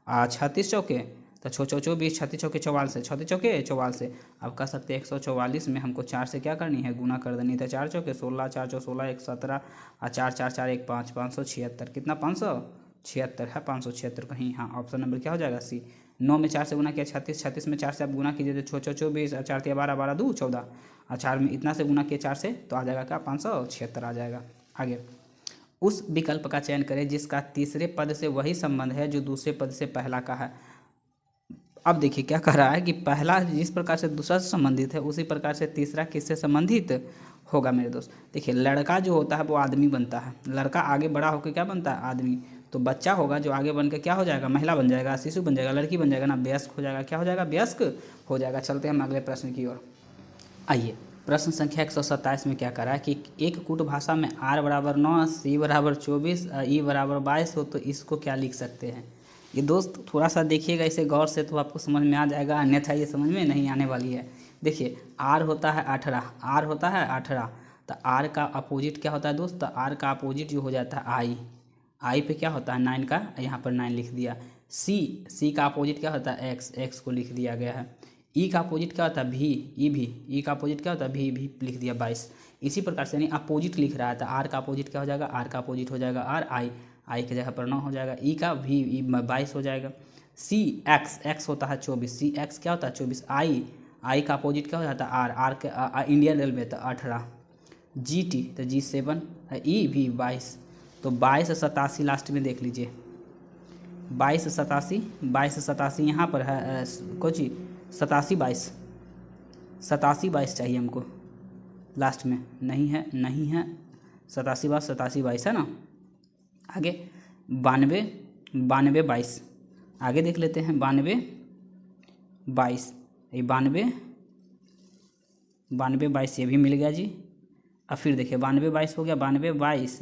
36 चौके तो 6 चौ 24, 36 चौके 44, 36 चौके 44। अब कह सकते हैं 144 में हमको 4 से क्या करनी है? गुना कर देनी। तो 4 चौके 16, 4 चौ 16, 1 17 और 4 4 4 1 5, 576। कितना? 576 है, 576 कहीं। हाँ, ऑप्शन नंबर क्या हो जाएगा? सी। 9 में 4 से गुना किया 36, 36 में 4 से आप गुना कीजिए तो 6 चौ 24 और 4 12, 12 2 14 और 4 में इतना से गुना किया 4 से, तो आ जाएगा क्या? 576 आ जाएगा। आगे उस विकल्प का चयन करें जिसका तीसरे पद से वही संबंध है जो दूसरे पद से पहला का है। अब देखिए क्या कह रहा है कि पहला जिस प्रकार से दूसरा से संबंधित है उसी प्रकार से तीसरा किससे संबंधित होगा मेरे दोस्त? देखिए लड़का जो होता है वो आदमी बनता है। लड़का आगे बड़ा होकर क्या बनता है? आदमी। तो बच्चा होगा जो आगे बन के क्या हो जाएगा? महिला बन जाएगा, शिशु बन जाएगा, लड़की बन जाएगा ना, वयस्क हो जाएगा। क्या हो जाएगा? वयस्क हो जाएगा। चलते हैं हम अगले प्रश्न की ओर। आइए प्रश्न संख्या 127 में क्या करा है कि एक कूट भाषा में r बराबर 9, c बराबर 24, e बराबर 22 हो तो इसको क्या लिख सकते हैं? ये दोस्त थोड़ा सा देखिएगा इसे गौर से तो आपको समझ में आ जाएगा, अन्यथा ये समझ में नहीं आने वाली है। देखिए r होता है 18, r होता है 18, तो r का अपोजिट क्या होता है दोस्त? तो r का अपोजिट जो हो जाता है i पे क्या होता है? 9 का, यहाँ पर 9 लिख दिया। c का अपोजिट क्या होता है? x को लिख दिया गया है। ई का अपोजिट क्या होता है? भी, ई का अपोजिट क्या होता है? भी लिख दिया 22। इसी प्रकार से यानी अपोजिट लिख रहा है तो आर का अपोजिट क्या हो जाएगा? आर का अपोजिट हो जाएगा आर, आई की जगह पर 9 हो जाएगा। ई का भी 22 हो जाएगा। सी एक्स होता है 24, सी एक्स क्या होता है? 24। आई का अपोजिट क्या हो जाता है? आर के इंडियन रेलवे तो 18। जी टी तो जी 7, ई भी 22, तो 22 87 लास्ट में देख लीजिए। 22 87 यहाँ पर है कोची 87 22 चाहिए हमको लास्ट में, नहीं है 87 22 है ना। आगे 92 22 आगे देख लेते हैं। 92 22, ये 92 22 ये भी मिल गया जी। अब फिर देखिए 92 22 हो गया, 92 22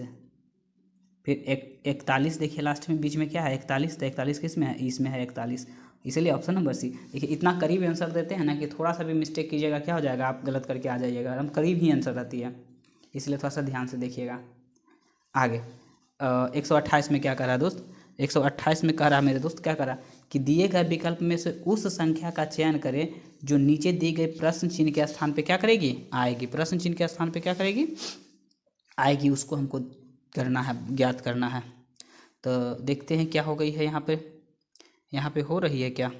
फिर 41 देखिए लास्ट में, बीच में क्या है? 41, तो 41 किस में है? इसमें है 41, इसलिए ऑप्शन नंबर सी। देखिए इतना करीब आंसर देते हैं ना कि थोड़ा सा भी मिस्टेक कीजिएगा क्या हो जाएगा? आप गलत करके आ जाइएगा। हम करीब ही आंसर रहती है, इसलिए थोड़ा सा ध्यान से देखिएगा। आगे 128 में क्या कह रहा है दोस्त? 128 में कह रहा है मेरे दोस्त, क्या कह रहा कि दिए गए विकल्प में से उस संख्या का चयन करें जो नीचे दिए गए प्रश्न चिन्ह के स्थान पे क्या करेगी? आएगी। प्रश्न चिन्ह के स्थान पे क्या करेगी? आएगी। उसको हमको करना है, ज्ञात करना है। तो देखते हैं क्या हो गई है यहाँ पे हो रही है क्या।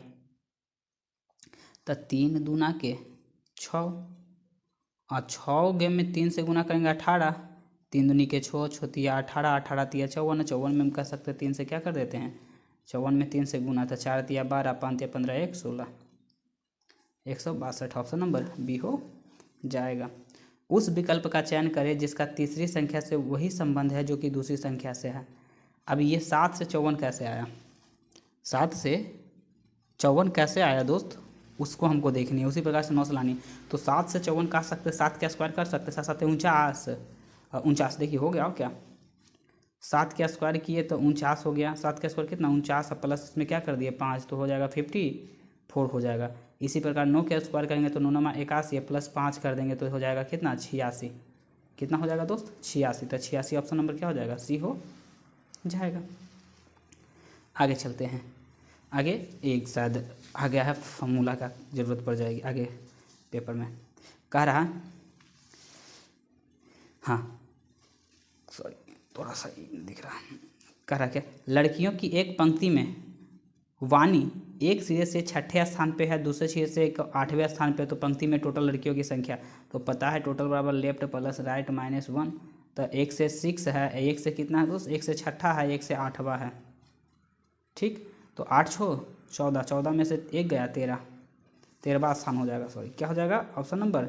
तो 3 दूना के 6 और 6 गेम में 3 से गुना करेंगे 18, 3 दूनी के 6, 6 तिया 18, 18 तिया 54, 54 में हम कह सकते हैं 3 से क्या कर देते हैं, 54 में 3 से गुना, था 4 तिया 12, 5 तिया 15, 1 16, 162। ऑप्शन नंबर बी हो जाएगा। उस विकल्प का चयन करें जिसका तीसरी संख्या से वही संबंध है जो कि दूसरी संख्या से है। अब ये 7 से 54 कैसे आया, 7 से 54 कैसे आया दोस्त, उसको हमको देखनी है, उसी प्रकार से 9 से लानी। तो 7 से 54 काट सकते, 7 का स्क्वायर कर सकते, 7 7 49, 49 देखिए हो गया और क्या, 7 का स्क्वायर किए तो 49 हो गया, 7 का स्क्वायर कितना 49, प्लस इसमें क्या कर दिए 5, तो हो जाएगा 54 हो जाएगा। इसी प्रकार 9 का स्क्वायर करेंगे तो 9 9 81, प्लस 5 कर देंगे तो हो जाएगा कितना 86, कितना हो जाएगा दोस्त 86। तो 86 ऑप्शन नंबर क्या हो जाएगा, सी हो जाएगा। आगे चलते हैं, आगे एक शायद आ गया है फॉर्मूला का ज़रूरत पड़ जाएगी आगे पेपर में, कह रहा, हाँ सॉरी थोड़ा सा दिख रहा, कह रहा क्या, लड़कियों की एक पंक्ति में वाणी एक सिरे से 6ठे स्थान पे है, दूसरे सिरे से 8वें स्थान पे, तो पंक्ति में टोटल लड़कियों की संख्या तो पता है, टोटल बराबर लेफ्ट प्लस राइट -1, तो 1 से 6 है, 1 से कितना है दोस्त, 1 से 6ठा है, 1 से 8वां है, ठीक। तो 8 छो 14, 14 में से 1 गया 13, 13वां स्थान हो जाएगा, सॉरी क्या हो जाएगा, ऑप्शन नंबर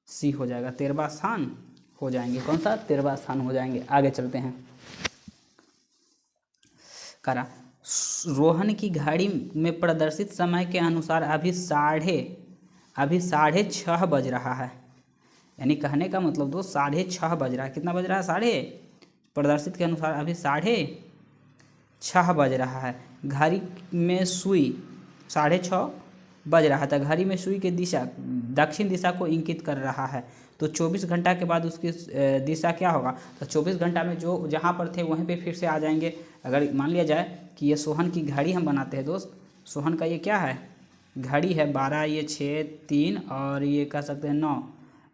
सी हो जाएगा, 13वां स्थान हो जाएंगे, कौन सा 13वां स्थान हो जाएंगे। आगे चलते हैं, करा, रोहन की घड़ी में प्रदर्शित समय के अनुसार अभी 6:30 बज रहा है, यानी कहने का मतलब दोस्त 6:30 बज रहा है, कितना बज रहा है, साढ़े, प्रदर्शित के अनुसार अभी 6:30 बज रहा है। घड़ी में सुई 6:30 बज रहा था, घड़ी में सुई की दिशा दक्षिण दिशा को इंगित कर रहा है, तो 24 घंटा के बाद उसकी दिशा क्या होगा, तो 24 घंटा में जो जहाँ पर थे वहीं पे फिर से आ जाएंगे। अगर मान लिया जाए कि ये सोहन की घड़ी हम बनाते हैं दोस्त, सोहन का ये क्या है घड़ी है 12, ये 6 3 और ये कह सकते हैं 9,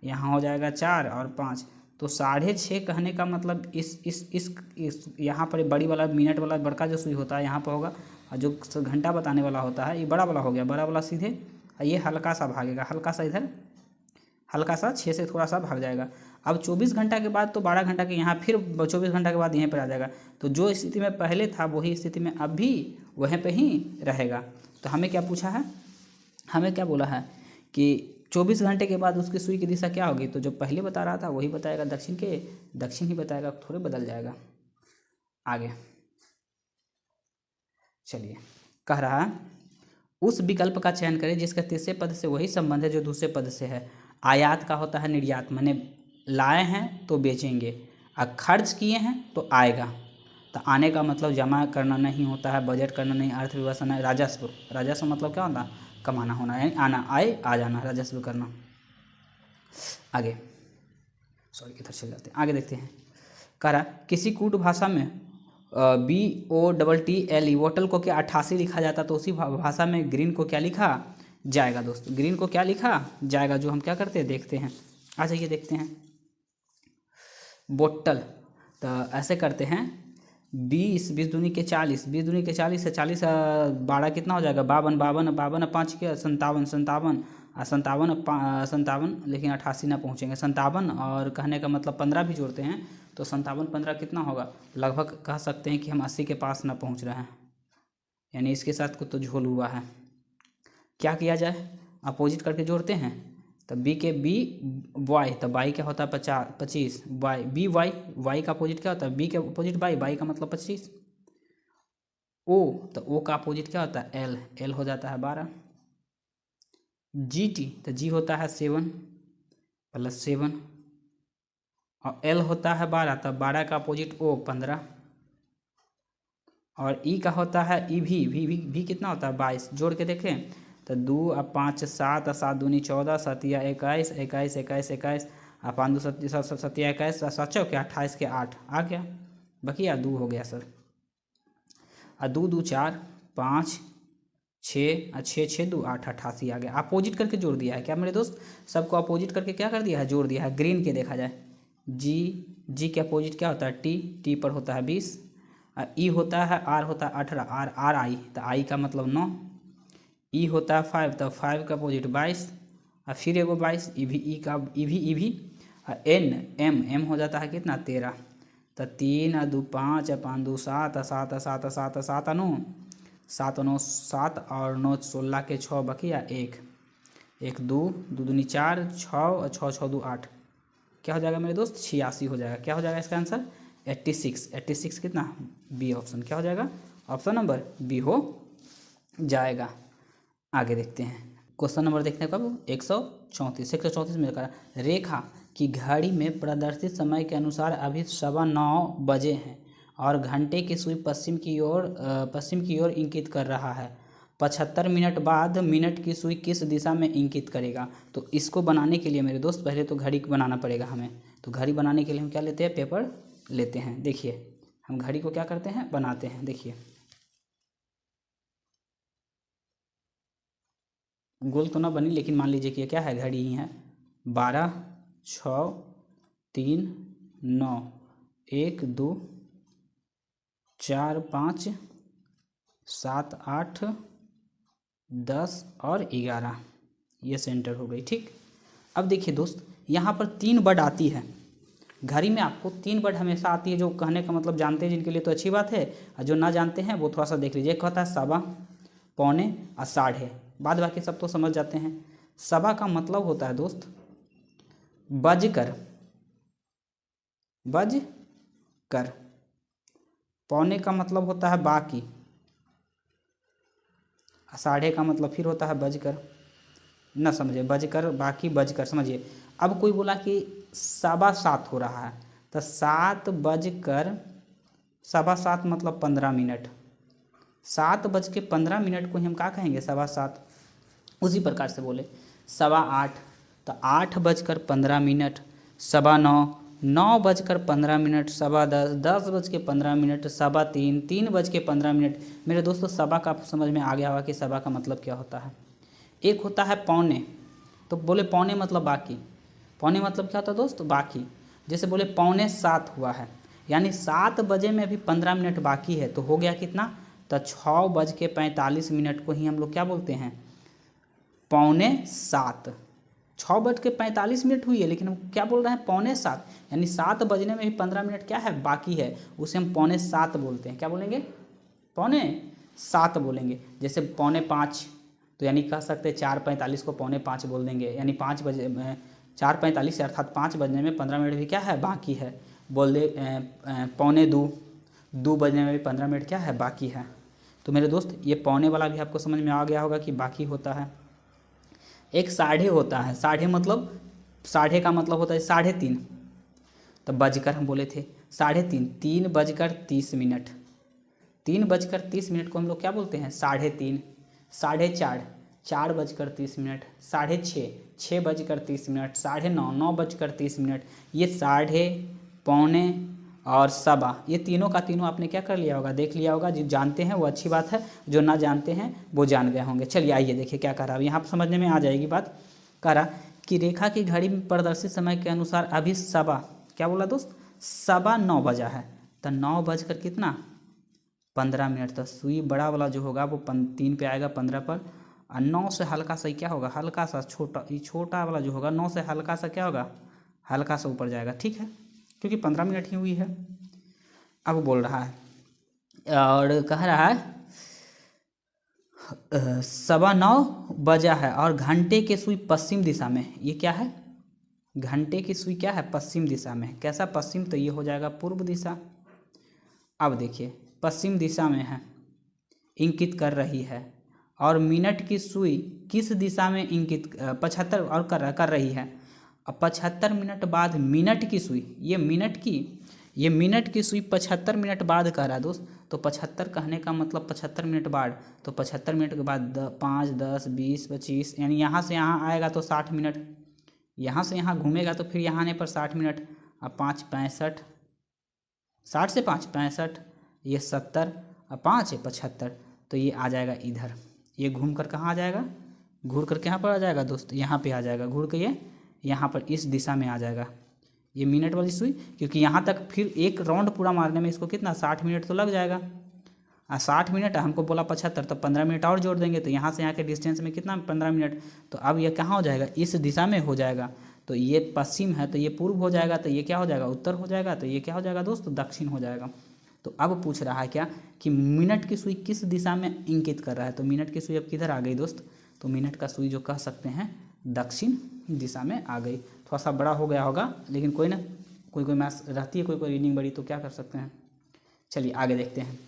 यहाँ हो जाएगा 4 और 5, तो 6:30 कहने का मतलब इस यहाँ पर बड़ी वाला मिनट वाला बड़का जो सुई होता है यहाँ पर होगा, और जो घंटा बताने वाला होता है ये बड़ा वाला हो गया, बड़ा वाला सीधे, ये हल्का सा भागेगा, हल्का सा इधर, हल्का सा 6 से थोड़ा सा भाग जाएगा। अब 24 घंटा के बाद तो 12 घंटा के यहाँ फिर 24 घंटा के बाद यहीं पर आ जाएगा, तो जो स्थिति में पहले था वही स्थिति में अब भी वहीं पे ही रहेगा। तो हमें क्या पूछा है, हमें क्या बोला है कि 24 घंटे के बाद उसकी सुई की दिशा क्या होगी, तो जो पहले बता रहा था वही बताएगा, दक्षिण ही बताएगा, थोड़े बदल जाएगा। आगे चलिए, कह रहा है उस विकल्प का चयन करें जिसका तीसरे पद से वही संबंध है जो दूसरे पद से है। आयात का होता है निर्यात, माने लाए हैं तो बेचेंगे, और खर्च किए हैं तो आएगा, तो आने का मतलब जमा करना नहीं होता है, बजट करना नहीं, अर्थव्यवस्था नहीं, राजस्व, राजस्व मतलब क्या होता है कमाना होना, यानी आना, आए आ जाना, राजस्व करना। आगे सॉरी इधर चल जाते हैं, आगे देखते हैं, कह रहा किसी कूट भाषा में BOTTLE बोतल को क्या 88 लिखा जाता, तो उसी भाषा में ग्रीन को क्या लिखा जाएगा दोस्त, ग्रीन को क्या लिखा जाएगा, जो हम क्या करते हैं देखते हैं। आ जाइए देखते हैं, बोतल, तो ऐसे करते हैं 20 20 दूनी के 40, 20 दूनी के 40 से 40 12 कितना हो जाएगा 52, 52 52 5 के 57, 57 57, लेकिन 88 ना पहुँचेंगे, 57 और कहने का मतलब 15 भी जोड़ते हैं तो 57 15 कितना होगा, लगभग कह सकते हैं कि हम 80 के पास ना पहुँच रहे हैं, यानी इसके साथ कुछ तो झोल हुआ है। क्या किया जाए, अपोजिट करके जोड़ते हैं, तो बी के बी वाई, तो बाई क्या होता है 25, वाई बी वाई का अपोजिट क्या होता है, बी के अपोजिट बाई का मतलब 25, ओ तो ओ का अपोजिट क्या होता है एल हो जाता है 12, जी टी तो जी होता है 7 + 7, और एल होता है 12, तो 12 का अपोजिट ओ 15, और ई का होता है ई भी कितना होता है 22, जोड़ के देखें तो 2 और 5 7 और 7 दूनी 14, 7 या 21 21 21 21 और 5 2 7 या 21 7 चौके 28 के 8 आ गया, बकिया 2 हो गया सर, और 2 2 4 5 6 और 6 6 2 8 88 आ गया। अपोजिट करके जोड़ दिया है क्या मेरे दोस्त, सबको अपोजिट करके क्या कर दिया है जोड़ दिया है, ग्रीन के देखा जाए जी के अपोजिट क्या होता है टी पर होता है 20, ई होता है आर होता है 18, आर आई तो आई का मतलब 9, ई होता है 5 तो 5 का अपोजिट 22 और फिर एगो 22, ई भी और एम हो जाता है कितना 13 तो 3 और 2 5 और 5 2 7 और 7 और 7 और 7 और 7 और 9 7 और 9 7 और 9 16 के 6 बकिया 1 1 2 2 दूनी 4 6 और 6 6 2 8 क्या हो जाएगा मेरे दोस्त 86 हो जाएगा। क्या हो जाएगा इसका आंसर 86 कितना बी ऑप्शन क्या हो जाएगा ऑप्शन नंबर बी हो जाएगा। आगे देखते हैं क्वेश्चन नंबर देखते हैं कब 134 में कहा रेखा की घड़ी में प्रदर्शित समय के अनुसार अभी 9:15 बजे हैं और घंटे की सुई पश्चिम की ओर इंगित कर रहा है। 75 मिनट बाद मिनट की सुई किस दिशा में इंगित करेगा। तो इसको बनाने के लिए मेरे दोस्त पहले तो घड़ी बनाना पड़ेगा हमें। तो घड़ी बनाने के लिए हम क्या लेते हैं पेपर लेते हैं। देखिए हम घड़ी को क्या करते हैं बनाते हैं। देखिए गोल तो ना बनी लेकिन मान लीजिए कि क्या है घड़ी ही है 12 6 3 9 1 2 4 5 7 8 10 और 11 ये सेंटर हो गई। ठीक अब देखिए दोस्त यहाँ पर 3 वर्ड आती है घड़ी में आपको 3 वर्ड हमेशा आती है जो कहने का मतलब जानते हैं जिनके लिए तो अच्छी बात है और जो ना जानते हैं वो थोड़ा सा देख लीजिए। एक होता है सवा पौने और साढ़े बाद बाकी सब तो समझ जाते हैं। सवा का मतलब होता है दोस्त बजकर पौने का मतलब होता है बाकी साढ़े का मतलब फिर होता है बजकर न समझे बजकर बाकी बजकर समझिए। अब कोई बोला कि 7:15 हो रहा है तो 7:15 मतलब 15 मिनट 7:15 को ही हम क्या कहेंगे 7:15। उसी प्रकार से बोले 8:15 तो 8:15 9:15 9:15 10:15 10:15 3:15 3:15 मेरे दोस्तों सवा का समझ में आ गया होगा कि सवा का मतलब क्या होता है। एक होता है पौने तो बोले पौने मतलब बाकी पौने मतलब क्या होता है दोस्त बाकी। जैसे बोले 6:45 हुआ है यानी 7 बजे में अभी 15 मिनट बाकी है तो हो गया कितना तो 6:45 को ही हम लोग क्या बोलते हैं 6:45 6:45 हुई है लेकिन हम क्या बोल रहे हैं 6:45 यानी 7 बजने में भी 15 मिनट क्या है बाकी है उसे हम 6:45 बोलते हैं। क्या बोलेंगे 6:45 बोलेंगे। जैसे 4:45 तो यानी कह सकते हैं 4:45 को 4:45 बोल देंगे यानी 5 बजे 4:45 अर्थात 5 बजने में 15 मिनट भी क्या है बाकी है बोल दे 2:45 2 बजने में भी 15 मिनट क्या है बाकी है। तो मेरे दोस्त ये पौने वाला भी आपको समझ में आ गया होगा कि बाकी होता है। एक साढ़े होता है साढ़े मतलब साढ़े का मतलब होता है 3:30 तो बजकर हम बोले थे 3:30 3:30 3:30 को हम लोग क्या बोलते हैं 3:30 4:30 4:30 6:30 6:30 9:30 9:30 ये साढ़े पौने और सवा ये तीनों का तीनों आपने क्या कर लिया होगा देख लिया होगा। जो जानते हैं वो अच्छी बात है जो ना जानते हैं वो जान गए होंगे। चलिए आइए देखिए क्या कह रहा है यहाँ पर समझने में आ जाएगी बात। कह रहा कि रेखा की घड़ी में प्रदर्शित समय के अनुसार अभी सवा क्या बोला दोस्त 9:15 बजा है तो 9 कितना 15 मिनट तो सुई बड़ा वाला जो होगा वो 3 पे आएगा 15 पर और 9 से हल्का सा क्या होगा हल्का सा छोटा वाला जो होगा 9 से हल्का सा क्या होगा हल्का सा ऊपर जाएगा। ठीक है क्योंकि 15 मिनट ही हुई है। अब बोल रहा है और कह रहा है 9:15 बजा है और घंटे की सुई पश्चिम दिशा में ये क्या है घंटे की सुई क्या है पश्चिम दिशा में। कैसा पश्चिम तो ये हो जाएगा पूर्व दिशा। अब देखिए पश्चिम दिशा में है इंगित कर रही है और मिनट की सुई किस दिशा में इंगित 75 और कर रही है। अब 75 मिनट बाद मिनट की सुई ये मिनट की सुई 75 मिनट बाद कह रहा है दोस्त। तो 75 कहने का मतलब 75 मिनट बाद तो 75 मिनट के बाद 5 10 20 25 यानी यहाँ से यहाँ आएगा तो 60 मिनट यहाँ से यहाँ घूमेगा तो फिर यहाँ आने पर 60 मिनट। अब 5 65 60 से 5 65 ये 70 और 5 है 75 तो ये आ जाएगा इधर। ये घूम कर कहाँ आ जाएगा घूर कर कहाँ पर आ जाएगा दोस्त यहाँ पे आ जाएगा घूर के ये यहाँ पर इस दिशा में आ जाएगा ये मिनट वाली सुई, क्योंकि यहाँ तक फिर एक राउंड पूरा मारने में इसको कितना 60 मिनट तो लग जाएगा। 60 मिनट, हमको बोला 75, तो 15 मिनट और जोड़ देंगे, तो यहाँ से यहाँ के डिस्टेंस में कितना 15 मिनट। तो अब ये कहाँ हो जाएगा, इस दिशा में हो जाएगा। तो ये पश्चिम है तो ये पूर्व हो जाएगा, तो ये क्या हो जाएगा उत्तर हो जाएगा, तो ये क्या हो जाएगा दोस्त दक्षिण हो जाएगा। तो अब पूछ रहा है क्या कि मिनट की सुई किस दिशा में इंगित कर रहा है। तो मिनट की सुई अब किधर आ गई दोस्त, तो मिनट का सुई जो कह सकते हैं दक्षिण दिशा में आ गई। थोड़ा सा बड़ा हो गया होगा, लेकिन कोई ना, कोई मैथ्स रहती है, कोई रीडिंग बड़ी, तो क्या कर सकते हैं। चलिए आगे देखते हैं।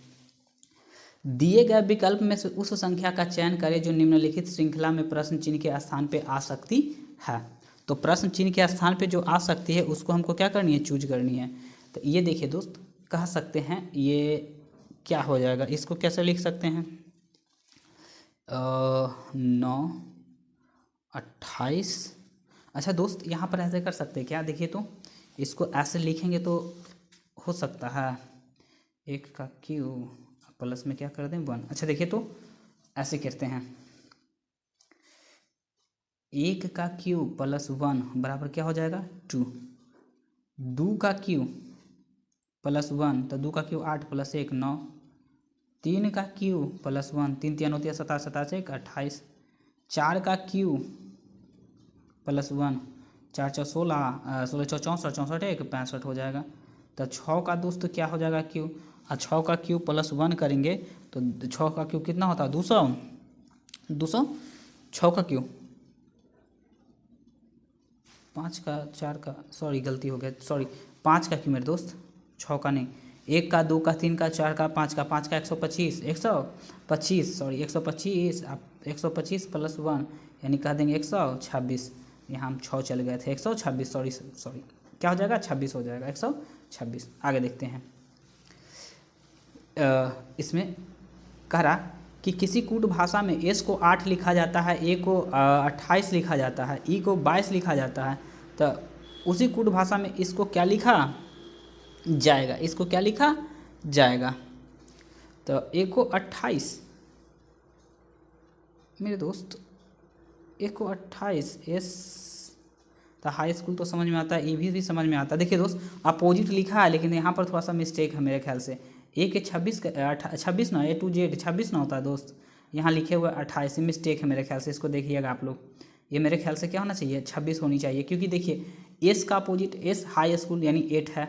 दिए गए विकल्प में से उस संख्या का चयन करें जो निम्नलिखित श्रृंखला में प्रश्न चिन्ह के स्थान पे आ सकती है। तो प्रश्न चिन्ह के स्थान पे जो आ सकती है उसको हमको क्या करनी है, चूज करनी है। तो ये देखिए दोस्त, कह सकते हैं ये क्या हो जाएगा, इसको कैसे लिख सकते हैं 9, 28। अच्छा दोस्त, यहाँ पर ऐसे कर सकते हैं क्या, देखिए तो इसको ऐसे लिखेंगे तो हो सकता है 1 का क्यू प्लस में क्या कर दें 1। अच्छा देखिए तो ऐसे करते हैं 1 का क्यू प्लस 1 बराबर क्या हो जाएगा 2। 2 का क्यू प्लस 1, तो 2 का क्यू 8 प्लस 1 9। 3 का क्यू प्लस 1, 3 3 होती है 27, 27 1 28। 4 का क्यू प्लस 1, 4 4 16, 16 4 64, 64 1 65 हो जाएगा। तो 6 का दोस्त क्या हो जाएगा क्यू, और 6 का क्यू प्लस 1 करेंगे तो 6 का क्यू कितना होता है 200। 200 6 का क्यू 5 का 4 का, सॉरी गलती हो गया, सॉरी 5 का क्यू मेरे दोस्त, 6 का नहीं। 1 का 2 का 3 का 4 का 5 का 125, 125 सॉरी 125, आप 125 प्लस 1 यानी कह देंगे 126। यहाँ हम 6 चले गए थे, 126 सॉरी क्या हो जाएगा 26 हो जाएगा 126। आगे देखते हैं। इसमें कह रहा कि किसी कूट भाषा में एस को 8 लिखा जाता है, ए को 28 लिखा जाता है, ई को 22 लिखा जाता है। तो उसी कूट भाषा में इसको क्या लिखा जाएगा, इसको क्या लिखा जाएगा। तो ए को 28 मेरे दोस्त, ए को 28 एस, तो हाई स्कूल तो समझ में आता है, ई भी समझ में आता है। देखिए दोस्त अपोजिट लिखा है, लेकिन यहाँ पर थोड़ा सा मिस्टेक है मेरे ख्याल से। ए के 26 ना, ए टू जेड 26 ना होता है दोस्त, यहाँ लिखे हुए 28, मिस्टेक है मेरे ख्याल से, इसको देखिएगा आप लोग। ये मेरे ख्याल से क्या होना चाहिए 26 होनी चाहिए, क्योंकि देखिए एस का अपोजिट एस हाई स्कूल यानी 8 है,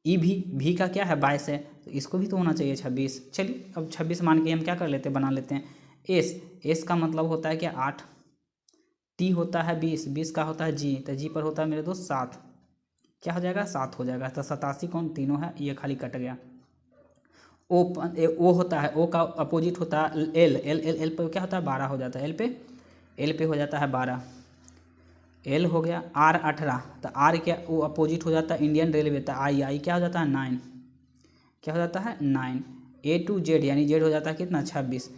ई भी का क्या है 22 है, तो इसको भी तो होना चाहिए 26। चलिए अब 26 मान के हम क्या कर लेते हैं, बना लेते हैं। एस का मतलब होता है क्या 8, टी होता है 20, 20 का होता है जी, तो जी पर होता है मेरे दोस्त 7, क्या हो जाएगा 7 हो जाएगा। तो 87 कौन तीनों है, ये खाली कट गया। ओ होता है, ओ का अपोजिट होता है एल, एल पे क्या होता है 12 हो जाता है, एल पे हो जाता है 12, एल हो गया। आर 18, तो आर क्या वो अपोजिट हो जाता है इंडियन रेलवे, तो आई क्या हो जाता है 9, क्या हो जाता है 9। ए टू जेड यानी जेड हो जाता है कितना 26,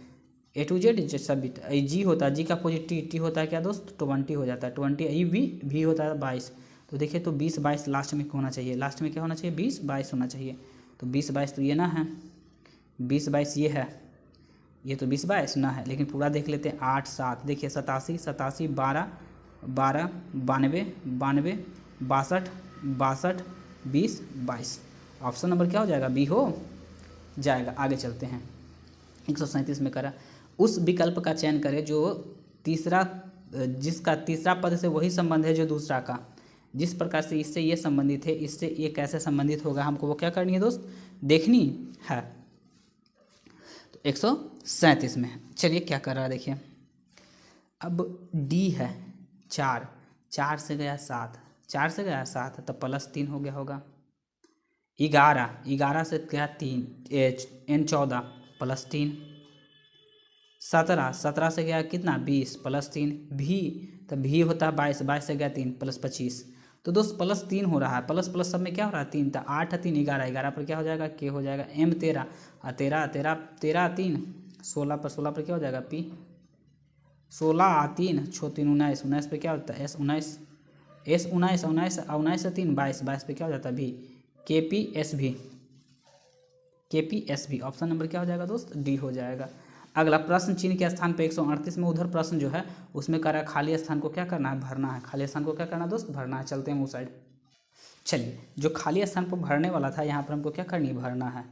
ए टू जेड 26। जी होता है, जी का अपोजिट टी होता है क्या दोस्त 20 हो जाता है 20। ई भी होता है 22। तो देखिए तो 20 22 लास्ट में होना चाहिए, लास्ट में क्या होना चाहिए 20 22 होना चाहिए। तो 20 22 तो ये ना है, 20 22 ये है, ये तो 20 22 ना है, लेकिन पूरा देख लेते हैं 8 7। देखिए 87 87 12 12 92 92 62 62 20 22, ऑप्शन नंबर क्या हो जाएगा बी हो जाएगा। आगे चलते हैं। 137 में करा उस विकल्प का चयन करें जो तीसरा, जिसका तीसरा पद से वही संबंध है जो दूसरा का, जिस प्रकार से इससे ये संबंधित है इससे ये कैसे संबंधित होगा, हमको वो क्या करनी है दोस्त देखनी है। तो 137 में चलिए क्या कर रहा है देखिए, अब डी है 4, 4 से गया 7, 4 से गया 7 तो प्लस 3 हो गया होगा। 11, 11 से गया 3, एन 14 प्लस 3। 17, 17 से गया कितना 20 प्लस 3। भी तो भी होता है 22, 22 से गया 3 प्लस 25। तो दोस्त प्लस 3 हो रहा है, प्लस प्लस सब में क्या हो रहा है 3, तो 8 3 11, 11 पर क्या हो जाएगा के हो जाएगा एम 13, 13 13 13 3 16 पर, 16 पर क्या हो जाएगा पी, 16 3 6 3 19, 19 पे क्या होता है एस 19, एस 19 19 19 से 3 22, 22 पे क्या हो जाता है भी के पी एस भी। ऑप्शन नंबर क्या हो जाएगा दोस्त डी हो जाएगा। अगला प्रश्न चिन्ह के स्थान पे 138 में उधर प्रश्न जो है उसमें कह रहा है खाली स्थान को क्या करना है भरना है, खाली स्थान को क्या करना है दोस्त भरना है। चलते हैं वो साइड। चलिए, जो खाली स्थान पर भरने वाला था यहाँ पर हमको क्या करनी है, भरना है।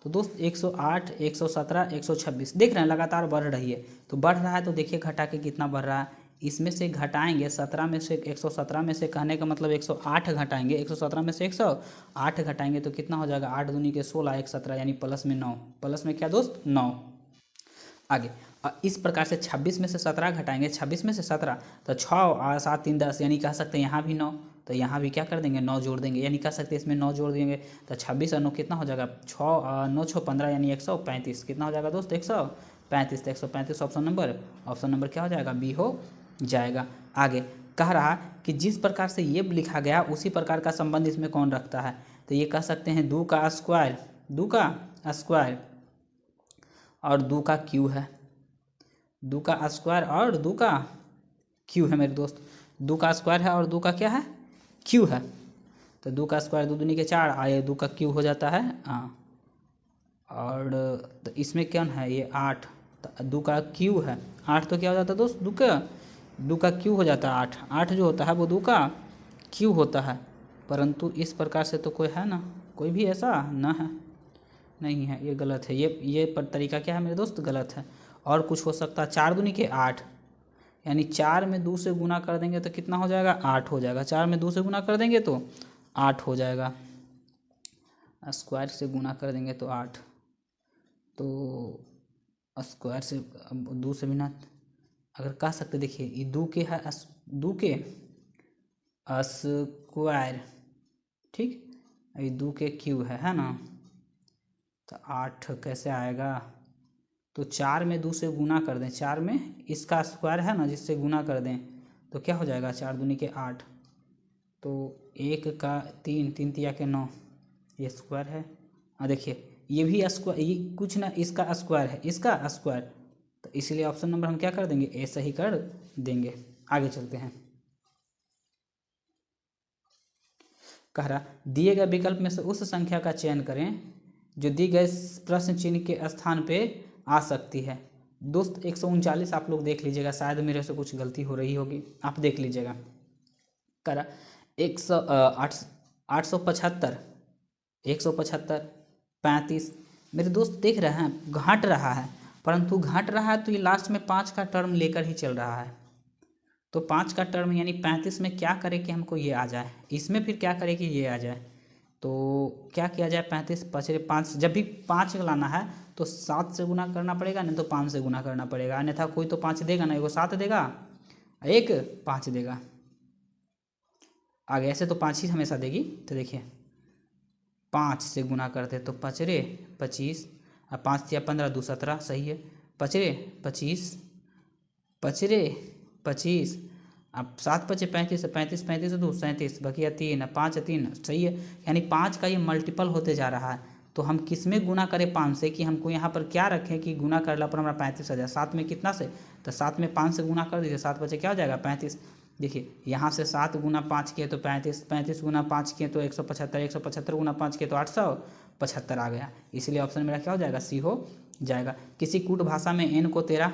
तो दोस्त 108, 117, 126 देख रहे हैं लगातार बढ़ रही है। तो बढ़ रहा है तो देखिए घटा के कितना बढ़ रहा है। इसमें से घटाएंगे 17 में से 117 में से, कहने का मतलब 108 घटाएंगे, 117 में से 108 घटाएंगे तो कितना हो जाएगा, 8 दूनी के 16, 1 17 यानी प्लस में 9, प्लस में क्या दोस्त 9। आगे इस प्रकार से 26 में से 17 घटाएंगे, 26 में से 17 तो 6 और 7 3 10 यानी कह सकते हैं यहाँ भी 9, तो यहाँ भी क्या कर देंगे 9 जोड़ देंगे, यानी कह सकते हैं इसमें 9 जोड़ देंगे तो 26 और 9 कितना हो जाएगा, 6 9 6 15 यानी 135, कितना हो जाएगा दोस्त 135। तो 135 ऑप्शन नंबर क्या हो जाएगा, बी हो जाएगा। आगे कह रहा कि जिस प्रकार से ये लिखा गया उसी प्रकार का संबंध इसमें कौन रखता है, तो ये कह सकते हैं 2 का स्क्वायर और 2 का क्यू है, 2 का स्क्वायर और 2 का क्यू है मेरे दोस्त, 2 का स्क्वायर है और 2 का क्या है, क्यू है। तो 2 का स्क्वायर 2 दूनी के 4 आए, 2 का क्यू हो जाता है और तो इसमें क्या है ये 8, तो 2 का क्यू है 8, तो क्या हो जाता है दोस्त 2 का क्यू हो जाता है 8, 8 जो होता है वो 2 का क्यू होता है। परंतु इस प्रकार से तो कोई है ना, कोई भी ऐसा ना है, नहीं है, ये गलत है, ये पर तरीका क्या है मेरे दोस्त, गलत है। और कुछ हो सकता है 4 दूनी के 8 यानी 4 में 2 से गुना कर देंगे तो कितना हो जाएगा, 8 हो जाएगा, 4 में 2 से गुना कर देंगे तो 8 हो जाएगा, स्क्वायर से गुना कर देंगे तो 8, तो स्क्वायर से 2 से बिना अगर कह सकते देखिए ये 2 के है 2 के स्क्वायर, ठीक, ये 2 के क्यू है ना, तो 8 कैसे आएगा, तो 4 में 2 से गुना कर दें, 4 में इसका स्क्वायर है ना जिससे गुना कर दें तो क्या हो जाएगा, 4 दूनी के 8, तो 1 का 3 3 तिया के 9, ये स्क्वायर है। देखिए ये भी स्क्वायर, ये कुछ ना इसका स्क्वायर है, इसका स्क्वायर, तो इसलिए ऑप्शन नंबर हम क्या कर देंगे, ए सही कर देंगे। आगे चलते हैं, कह रहा दिए गए विकल्प में से उस संख्या का चयन करें जो दी गए प्रश्न चिन्ह के स्थान पे आ सकती है। दोस्त 139 आप लोग देख लीजिएगा, शायद मेरे से कुछ गलती हो रही होगी, आप देख लीजिएगा। कह रहा 875 35 मेरे दोस्त देख रहे हैं घट रहा है, परंतु घट रहा है तो ये लास्ट में 5 का टर्म लेकर ही चल रहा है, तो 5 का टर्म यानी 35 में क्या करें कि हमको ये आ जाए, इसमें फिर क्या करें कि ये आ जाए, तो क्या किया जाए 35 पचरे 5, जब भी 5 लाना है तो 7 से गुना करना पड़ेगा, नहीं तो 5 से गुना करना पड़ेगा, अन्यथा कोई तो 5 देगा ना, एगो 7 देगा एक 5 देगा, आगे ऐसे तो 5 ही हमेशा देगी। तो देखिए 5 से गुना करते तो पचरे 25 और 5 या 15 2 17 सही है, पचरे 25 अब 7 पचे 35 35 35 2 37 बकिया 3 5 3 सही है, यानी 5 का ये मल्टीपल होते जा रहा है। तो हम किस में गुना करें 5 से, कि हमको यहाँ पर क्या रखें कि गुना करला पर हमारा 35 आ जाए, 7 में कितना से, तो 7 में 5 से गुना कर दीजिए, 7 बचे क्या हो जाएगा 35। देखिए यहाँ से 7 गुना 5 किए तो 35, 35 गुना 5 किए तो 175, 175 गुना 5 किए तो 875 आ गया, इसलिए ऑप्शन मेरा क्या हो जाएगा, सी हो जाएगा। किसी कूट भाषा में एन को 13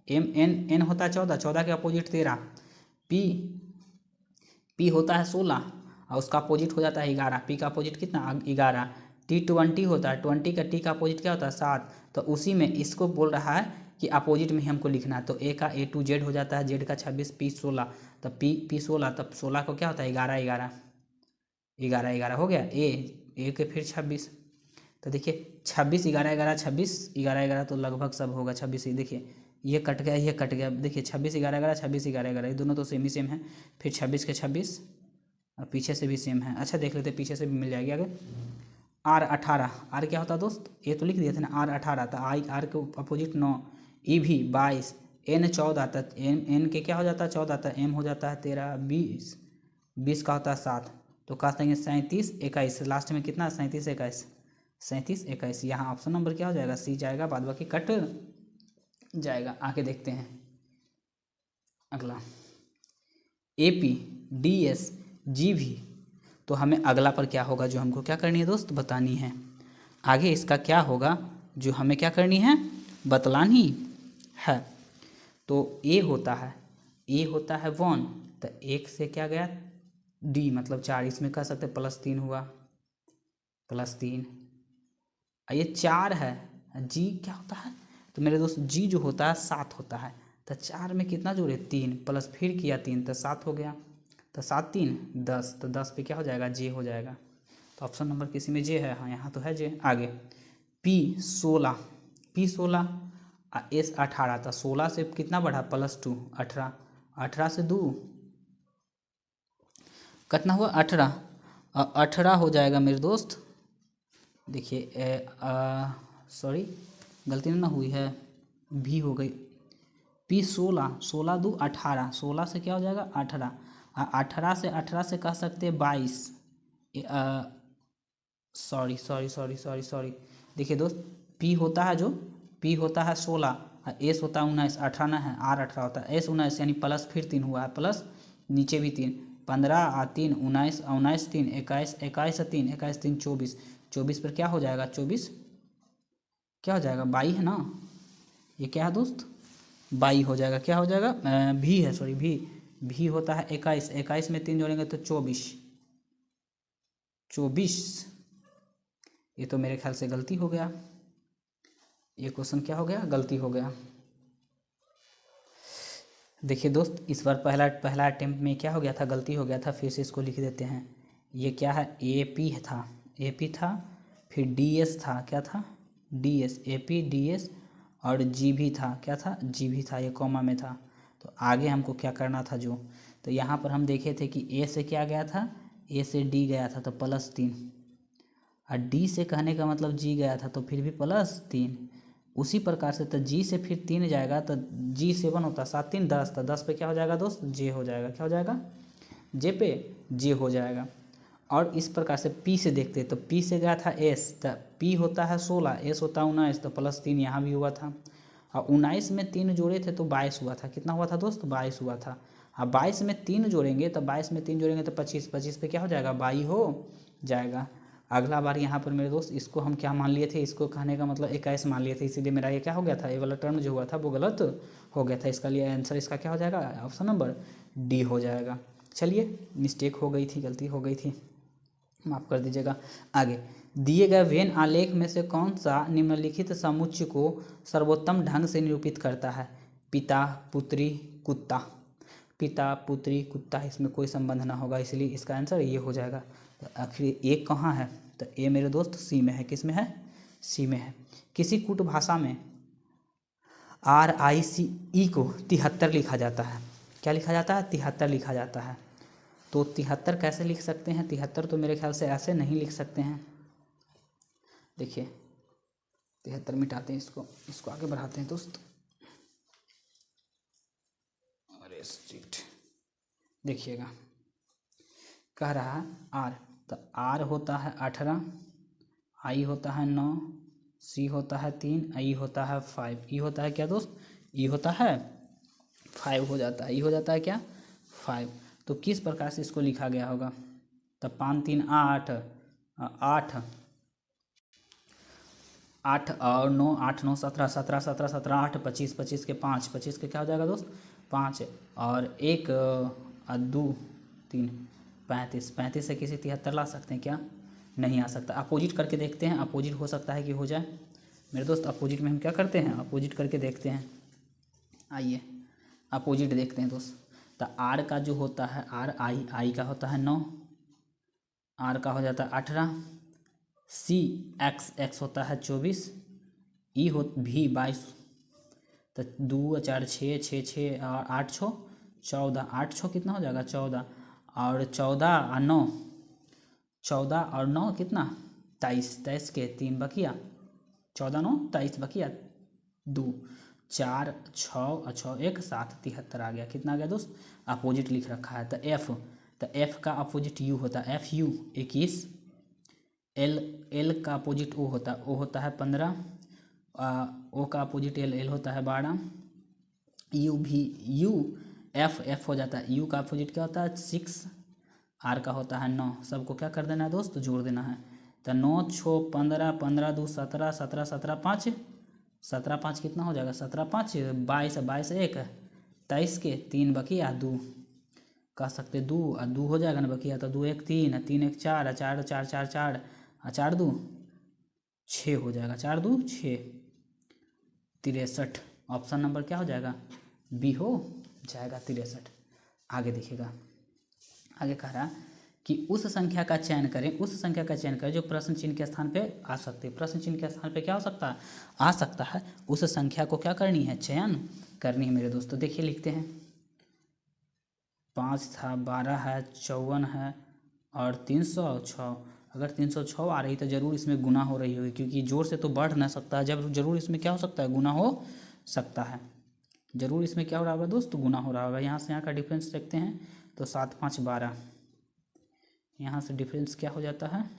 एन होता है 14, 14 के अपोजिट 13, पी होता है 16 और उसका अपोजिट हो जाता है 11, पी का अपोजिट कितना 11, टी 20 होता है, 20 का टी का अपोजिट क्या होता है 7, तो उसी में इसको बोल रहा है कि अपोजिट में ही हमको लिखना है, तो ए का A to Z हो जाता है, जेड का 26, पी 16, तब पी 16, तब 16 को क्या होता है 11 11 11 हो गया, ए के फिर 26, तो देखिए 26 11 11 26 11 11 तो लगभग सब होगा 26 ही, देखिए ये कट गया ये कट गया, देखिए 26 11 11 26 11 11 ये दोनों तो सेम ही सेम है, फिर 26 के 26 और पीछे से भी सेम है। अच्छा देख लेते पीछे से भी मिल जाएगी। आगे आर 18, आर क्या होता है दोस्त, ये तो लिख दिए थे ना आर 18, तो आई आर के अपोजिट 9, ई भी 22, एन 14 आता है, एन के क्या हो जाता है 14 आता है, एम हो जाता है 13, 20 का होता है 7, तो कह देंगे 37 21, लास्ट में कितना 37 21, यहाँ ऑप्शन नंबर क्या हो जाएगा, सी जाएगा, बाद बाकी कट जाएगा। आगे देखते हैं अगला AP DS GV, तो हमें अगला पर क्या होगा जो हमको क्या करनी है दोस्त बतानी है, आगे इसका क्या होगा जो हमें क्या करनी है बतलानी है। तो A होता है 1, तो 1 से क्या गया डी मतलब 4, इसमें कह सकते +3 हुआ, +3। ये 4 है, जी क्या होता है, तो मेरे दोस्त जी जो होता है 7 होता है। तो 4 में कितना जोड़े 3, प्लस फिर किया 3 तो 7 हो गया। तो 7 3 10, तो 10 पे क्या हो जाएगा, जे हो जाएगा। तो ऑप्शन नंबर किसी में जे है, हाँ यहाँ तो है जे। आगे P 16, P 16 S 18, तो 16 से कितना बढ़ा +2 18, 18 से 2 कितना हुआ 18, 18 हो जाएगा मेरे दोस्त। देखिए सॉरी गलती ना हुई है, भी हो गई। P 16, 16 2 18, 16 से क्या हो जाएगा 18, 18 से कह सकते हैं 22। सॉरी देखिए दोस्त, P होता है जो P होता है 16, S होता है 19, 18 ना है R 18 होता है, S 19 यानी प्लस फिर 3 हुआ है, प्लस नीचे भी 3, 15 3 19, 19 3 21, 21 3 21 3 24, 24 पर क्या हो जाएगा 24 क्या हो जाएगा 22 है ना, ये क्या है दोस्त 22 हो जाएगा। क्या हो जाएगा भी है, सॉरी भी होता है 21, 21 में 3 जोड़ेंगे तो 24, ये तो मेरे ख्याल से गलती हो गया, ये क्वेश्चन क्या हो गया, गलती हो गया। देखिए दोस्त इस बार पहला अटेम्प्ट में क्या हो गया था, गलती हो गया था, फिर से इसको लिख देते हैं। ये क्या है AP था, फिर DS था, क्या था DS, AP DS और GB था, क्या था GB था, ये कॉमा में था। तो आगे हमको क्या करना था जो, तो यहाँ पर हम देखे थे कि A से क्या गया था, A से D गया था तो +3, और D से कहने का मतलब G गया था तो फिर भी +3। उसी प्रकार से तो G से फिर 3 जाएगा तो G 7 होता है, 7 3 10, तो 10 पे क्या हो जाएगा दोस्त, J हो जाएगा। क्या हो जाएगा, J पे J हो जाएगा। और इस प्रकार से P से देखते तो P से गया था S, तो P होता है 16, S होता है 19, तो +3 यहाँ भी हुआ था। और 19 में 3 जोड़े थे तो 22 हुआ था, कितना हुआ था दोस्त 22 हुआ था। अब 22 में 3 जोड़ेंगे तो 22 में 3 जोड़ेंगे तो 25, 25 पे क्या हो जाएगा 22 हो जाएगा। अगला बार यहाँ पर मेरे दोस्त इसको हम क्या मान लिए थे, इसको कहने का मतलब 21 मान लिए थे, इसीलिए मेरा ये क्या हो गया था, ये वाला टर्म जो हुआ था वो गलत हो गया था। इसका लिए आंसर इसका क्या हो जाएगा, ऑप्शन नंबर डी हो जाएगा। चलिए मिस्टेक हो गई थी, गलती हो गई थी, माफ़ कर दीजिएगा। आगे दिए गए वेन आलेख में से कौन सा निम्नलिखित समुच्चय को सर्वोत्तम ढंग से निरूपित करता है, पिता पुत्री कुत्ता, पिता पुत्री कुत्ता, इसमें कोई संबंध ना होगा, इसलिए इसका आंसर ये हो जाएगा। तो आखिर ए कहाँ है, तो ए मेरे दोस्त सी में है, किस में है, सी में है। किसी कूट भाषा में RICE को 73 लिखा जाता है, क्या लिखा जाता है 73 लिखा जाता है। तो 73 कैसे लिख सकते हैं, 73 तो मेरे ख्याल से ऐसे नहीं लिख सकते हैं। देखिए 73 मिटाते हैं, इसको आगे बढ़ाते हैं दोस्त। अरे स्ट्रिक्ट देखिएगा, कह रहा है R, तो R होता है 18, I होता है 9, C होता है 3, I होता है 5, E होता है क्या दोस्त, E होता है 5 हो जाता है, E हो जाता है क्या 5। तो किस प्रकार से इसको लिखा गया होगा, तो 5 3 8 8 8 और 9 8 9 17 17 17 17 8 25 25 के 5 25 के क्या हो जाएगा दोस्त 5 और 1 2 3 35 35 से किसी 73 ला सकते हैं क्या, नहीं आ सकता। अपोजिट करके देखते हैं, अपोजिट हो सकता है कि हो जाए मेरे दोस्त। अपोजिट में हम क्या करते हैं, अपोजिट करके देखते हैं। आइए अपोजिट देखते हैं दोस्त। तो आर का जो होता है आई का होता है 9, आर का हो जाता है 18, सी एक्स होता है 24, ई हो भी 22, तो 2 4 6 6 6 और 8 6 14, 8 6 कितना हो जाएगा 14, और 14 और 9 14 और 9 कितना 23, 23 के 3 बकिया 14 9 23 बकिया 2 4 6 और 6 1 7 73 आ गया। कितना आ गया दोस्त, अपोजिट लिख रखा है। तो एफ का अपोजिट यू होता है, एफ यू 21, एल का अपोजिट ओ होता है 15, ओ का अपोजिट एल होता है 12, यू एफ हो जाता है, यू का अपोजिट क्या होता है 6, आर का होता है 9। सबको क्या कर देना है दोस्त, जोड़ देना है। तो 9 6 15 15 2 17 17 17 5 17 5 कितना हो जाएगा 17 5 22 22 1 23 के 3 बकिया 2, कह सकते दो, और दो हो जाएगा ना बकिया, तो 2 1 3, 3 1 4, 4 4 4 4, 4 2 6 हो जाएगा, 4 2 6, 63। ऑप्शन नंबर क्या हो जाएगा? बी हो जाएगा 63। आगे देखिएगा, आगे कह रहा कि उस संख्या का चयन करें, उस संख्या का चयन करें जो प्रश्न चिन्ह के स्थान पे आ सकती है। प्रश्न चिन्ह के स्थान पे क्या हो सकता है? आ सकता है। उस संख्या को क्या करनी है? चयन करनी है मेरे दोस्तों। देखिए लिखते हैं, 5 था, 12 है, 54 है और 306। अगर 306 आ रही तो जरूर इसमें गुना हो रही होगी, क्योंकि जोड़ से तो बढ़ ना सकता है, जब जरूर इसमें क्या हो सकता है? गुना हो सकता है। जरूर इसमें क्या हो रहा होगा दोस्त? गुना हो रहा होगा। यहाँ से यहाँ का डिफरेंस देखते हैं तो 7 5 12, यहाँ से डिफरेंस क्या हो जाता है?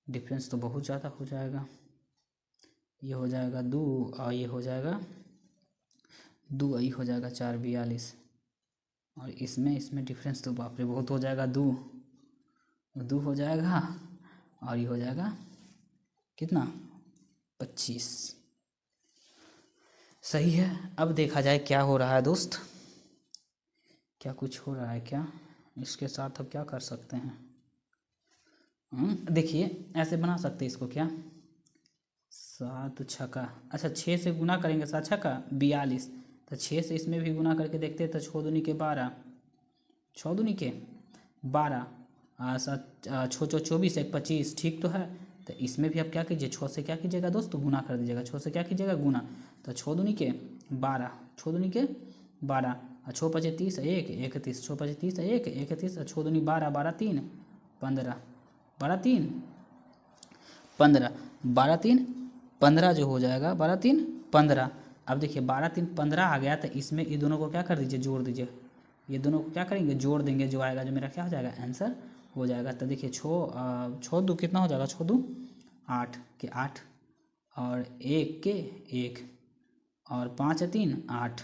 डिफरेंस तो बहुत ज़्यादा हो जाएगा। ये हो जाएगा 2 और ये हो जाएगा 2, ये हो जाएगा 4 42, और इसमें डिफरेंस तो बाप रे बहुत हो जाएगा। 2 हो जाएगा और ये हो जाएगा कितना? 25। सही है। अब देखा जाए क्या हो रहा है दोस्त, क्या कुछ हो रहा है क्या इसके साथ? अब क्या कर सकते हैं? देखिए ऐसे बना सकते हैं इसको, क्या 7 छक्का, अच्छा 6 से गुना करेंगे, 7 छक्का 42, तो 6 से इसमें भी गुना करके देखते हैं तो 6 दूनी के 12, 6 दूनी के 12, 7 6 6 24, 1 25, ठीक तो है। तो इसमें भी आप क्या कीजिए? 6 से क्या कीजिएगा दोस्त? गुना कर दीजिएगा। 6 से क्या कीजिएगा? गुना। तो 6 दूनी के 12, 6 दूनी के 12, 6 5 30, 1 31, 6 5 30, 1 31, 6 दूनी 12, 12 3 15, 12 3 15, 12 3 15 जो हो जाएगा, 12 3 15। अब देखिए 12 3 15 आ गया, तो इसमें ये दोनों को क्या कर दीजिए? जोड़ दीजिए। ये दोनों को क्या करेंगे? जोड़ देंगे। जो आएगा जो मेरा क्या हो जाएगा? आंसर हो जाएगा। तो देखिए 6 2 कितना हो जाएगा? 6 2 8 के 8, और 1 के 1, और 5 3 8,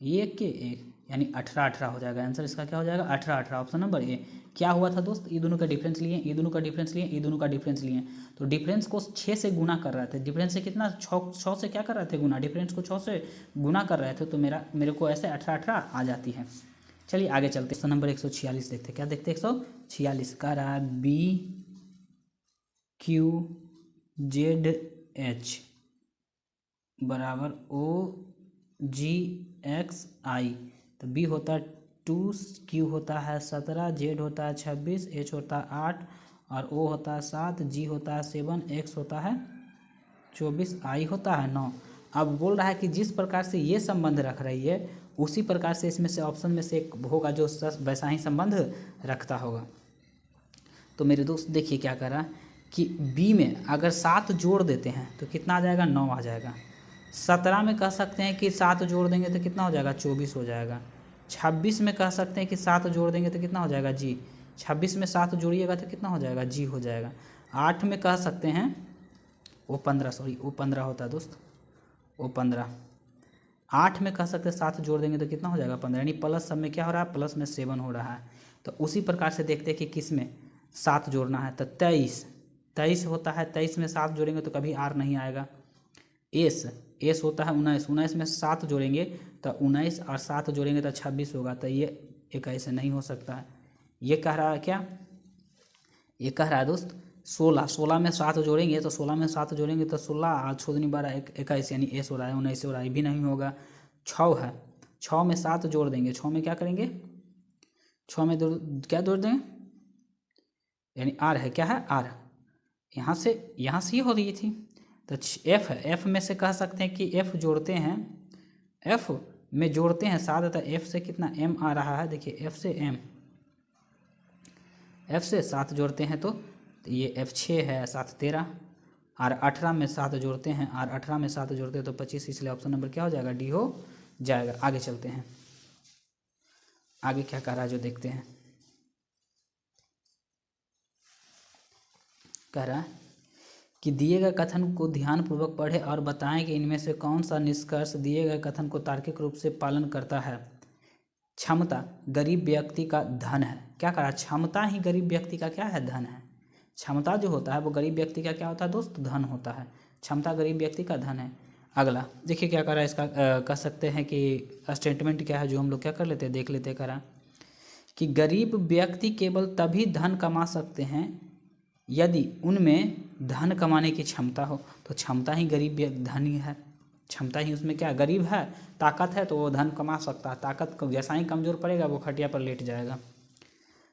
1 के 1, यानी 18 18 हो जाएगा। आंसर इसका क्या हो जाएगा? 18 18, ऑप्शन नंबर ए। क्या हुआ था दोस्त? ये दोनों का डिफरेंस लिए, ये दोनों का डिफरेंस लिए, ये दोनों का डिफरेंस लिए, तो डिफरेंस को 6 से गुना कर रहे थे। डिफरेंस से कितना? 6 से क्या कर रहे थे? गुना। डिफरेंस को 6 से गुना कर रहे थे, तो मेरे को ऐसे 18 18 आ जाती है। चलिए आगे चलते, क्वेश्चन नंबर 146 देखते हैं। क्या देखते हैं? 146 कह रहा है BQZH बराबर OGXI। तो B होता है 2, Q होता है 17, Z होता है 26, H होता है 8, और O होता है 7, G होता है 7, X होता है 24, I होता है 9। अब बोल रहा है कि जिस प्रकार से ये संबंध रख रही है, उसी प्रकार से इसमें से ऑप्शन में से एक होगा जो वैसा ही संबंध रखता होगा। तो मेरे दोस्त देखिए क्या कर रहा है कि बी में अगर 7 जोड़ देते हैं तो कितना आ जाएगा? 9 आ जाएगा। 17 में कह सकते हैं कि 7 जोड़ देंगे तो कितना हो जाएगा? 24 हो जाएगा। 26 में कह सकते हैं कि 7 जोड़ देंगे तो कितना हो जाएगा? जी। 26 में 7 जोड़िएगा तो कितना हो जाएगा? जी हो जाएगा। 8 में कह सकते हैं वो 15, सॉरी वो 15 होता है दोस्त, वो 15। 8 में कह सकते हैं 7 जोड़ देंगे तो कितना हो जाएगा? 15, यानी प्लस सब में क्या हो रहा है? प्लस में 7 हो रहा है। तो उसी प्रकार से देखते हैं कि किस में 7 जोड़ना है। तो 23 होता है, 23 में 7 जोड़ेंगे तो कभी आर नहीं आएगा। एस होता है 19 में 7 जोड़ेंगे तो 19 और 7 जोड़ेंगे तो 26 होगा। तो ये एक ऐसे नहीं हो सकता है। ये कह रहा है क्या? ये कह रहा है दोस्त 16 में 7 जोड़ेंगे तो 16 में 7 जोड़ेंगे तो 16 और 6 दूनी 12, 21, यानी एस हो रहा है 19 हो रहा है, भी नहीं होगा। 6 है, 6 में 7 जोड़ देंगे, 6 में क्या करेंगे? 6 में क्या जोड़ देंगे? यानी आर है, क्या है? आर। यहाँ से ये हो रही थी। तो एफ है, एफ में से कह सकते हैं कि एफ जोड़ते हैं, एफ में जोड़ते हैं 7, तो एफ से कितना? एम आ रहा है। देखिए एफ से एम, एफ से 7 जोड़ते हैं तो ये एफ 6 है, 7 13, और 18 में 7 जोड़ते हैं, और 18 में 7 जोड़ते हैं तो 25, इसलिए ऑप्शन नंबर क्या हो जाएगा? डी हो जाएगा। आगे चलते हैं, आगे क्या कह रहा है जो देखते हैं। कह रहा है कि दिए गए कथन को ध्यानपूर्वक पढ़ें और बताएं कि इनमें से कौन सा निष्कर्ष दिए गए कथन को तार्किक रूप से पालन करता है। क्षमता गरीब व्यक्ति का धन है। क्या कह रहा है? क्षमता ही गरीब व्यक्ति का क्या है? धन है। क्षमता जो होता है वो गरीब व्यक्ति का क्या होता है दोस्त? धन होता है। क्षमता गरीब व्यक्ति का धन है। अगला देखिए क्या कर रहा है इसका, कह सकते हैं कि स्टेटमेंट क्या है जो हम लोग क्या कर लेते हैं, देख लेते हैं। करा कि गरीब व्यक्ति केवल तभी धन कमा सकते हैं यदि उनमें धन कमाने की क्षमता हो। तो क्षमता ही गरीब धनी है, क्षमता ही उसमें क्या गरीब है, ताकत है तो वो धन कमा सकता है। ताकत को जैसा ही कमज़ोर पड़ेगा वो खटिया पर लेट जाएगा।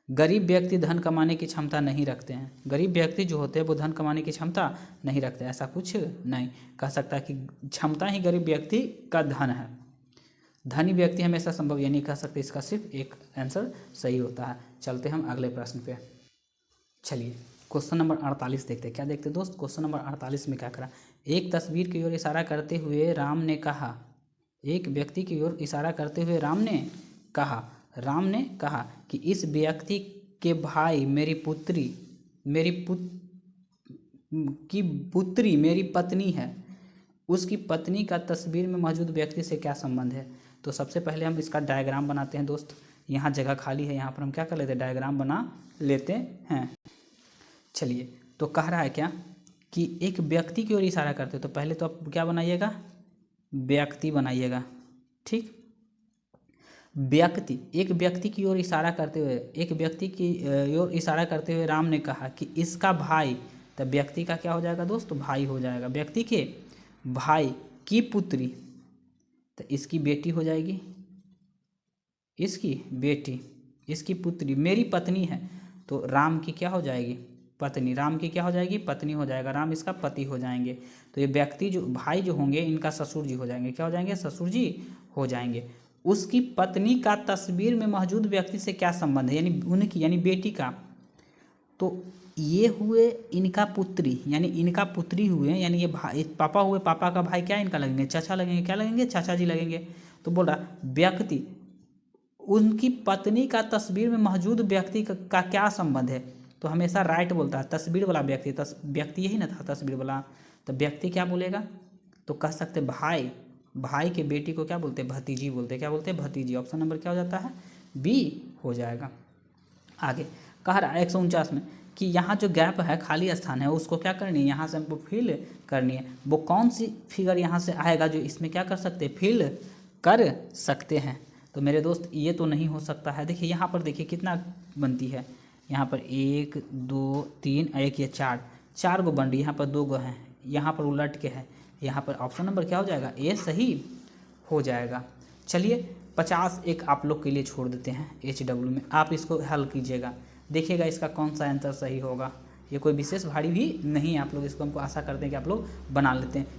गरीब व्यक्ति धन कमाने की क्षमता नहीं रखते हैं। गरीब व्यक्ति जो होते हैं वो धन कमाने की क्षमता नहीं रखते, ऐसा कुछ नहीं कह सकता कि क्षमता ही गरीब व्यक्ति का धन है। धनी व्यक्ति हमेशा संभव ये नहीं कह सकते, इसका सिर्फ एक आंसर सही होता है। चलते हम अगले प्रश्न पे। चलिए क्वेश्चन नंबर 48 देखते हैं। क्या देखते हैं दोस्त, क्वेश्चन नंबर 48 में क्या करा, एक तस्वीर की ओर इशारा करते हुए राम ने कहा, एक व्यक्ति की ओर इशारा करते हुए राम ने कहा कि इस व्यक्ति के भाई मेरी पुत्री मेरी पत्नी है, उसकी पत्नी का तस्वीर में मौजूद व्यक्ति से क्या संबंध है। तो सबसे पहले हम इसका डायग्राम बनाते हैं दोस्त। यहाँ जगह खाली है, यहाँ पर हम क्या कर लेते हैं, डायग्राम बना लेते हैं। चलिए तो कह रहा है क्या कि एक व्यक्ति की ओर इशारा करते हो, तो पहले तो आप क्या बनाइएगा, व्यक्ति बनाइएगा, ठीक। व्यक्ति, एक व्यक्ति की ओर इशारा करते हुए, एक व्यक्ति की ओर इशारा करते हुए राम ने कहा कि इसका भाई, तब व्यक्ति का क्या हो जाएगा दोस्त, भाई हो जाएगा। व्यक्ति के भाई की पुत्री, तो इसकी बेटी हो जाएगी, इसकी बेटी, इसकी पुत्री मेरी पत्नी है, तो राम की क्या हो जाएगी, पत्नी। राम की क्या हो जाएगी, पत्नी हो जाएगा। राम इसका पति हो जाएंगे। तो ये व्यक्ति जो भाई जो होंगे इनका ससुर जी हो जाएंगे। क्या हो जाएंगे, ससुर जी हो जाएंगे। उसकी पत्नी का तस्वीर में मौजूद व्यक्ति से क्या संबंध है, यानी उनकी, यानी बेटी का। तो ये हुए इनका पुत्री, यानी इनका पुत्री हुए, यानी ये भाई पापा हुए, पापा का भाई क्या इनका लगेंगे, चाचा लगेंगे। क्या लगेंगे, चाचा जी लगेंगे। तो बोल रहा व्यक्ति, उनकी पत्नी का तस्वीर में मौजूद व्यक्ति का क्या संबंध है। तो हमेशा राइट बोलता है, तस्वीर वाला व्यक्ति, व्यक्ति यही ना था तस्वीर वाला। तो व्यक्ति क्या बोलेगा, तो कह सकते भाई, भाई के बेटी को क्या बोलते हैं, भतीजी बोलते हैं। क्या बोलते हैं, भतीजी। ऑप्शन नंबर क्या हो जाता है, बी हो जाएगा। आगे कह रहा है 149 में कि यहाँ जो गैप है, खाली स्थान है, उसको क्या करनी है, यहाँ से हमको फिल करनी है। वो कौन सी फिगर यहाँ से आएगा जो इसमें क्या कर सकते हैं, फिल कर सकते हैं। तो मेरे दोस्त ये तो नहीं हो सकता है। देखिए यहाँ पर देखिए कितना बनती है, यहाँ पर 1 2 3 1 ये 4 गो बन रही है, यहाँ पर 2 गो हैं, यहाँ पर उलट के है, यहाँ पर ऑप्शन नंबर क्या हो जाएगा, ए सही हो जाएगा। चलिए 50 एक आप लोग के लिए छोड़ देते हैं HW में, आप इसको हल कीजिएगा, देखिएगा इसका कौन सा आंसर सही होगा। ये कोई विशेष भारी भी नहीं है, आप लोग इसको, हमको आशा करते हैं कि आप लोग बना लेते हैं।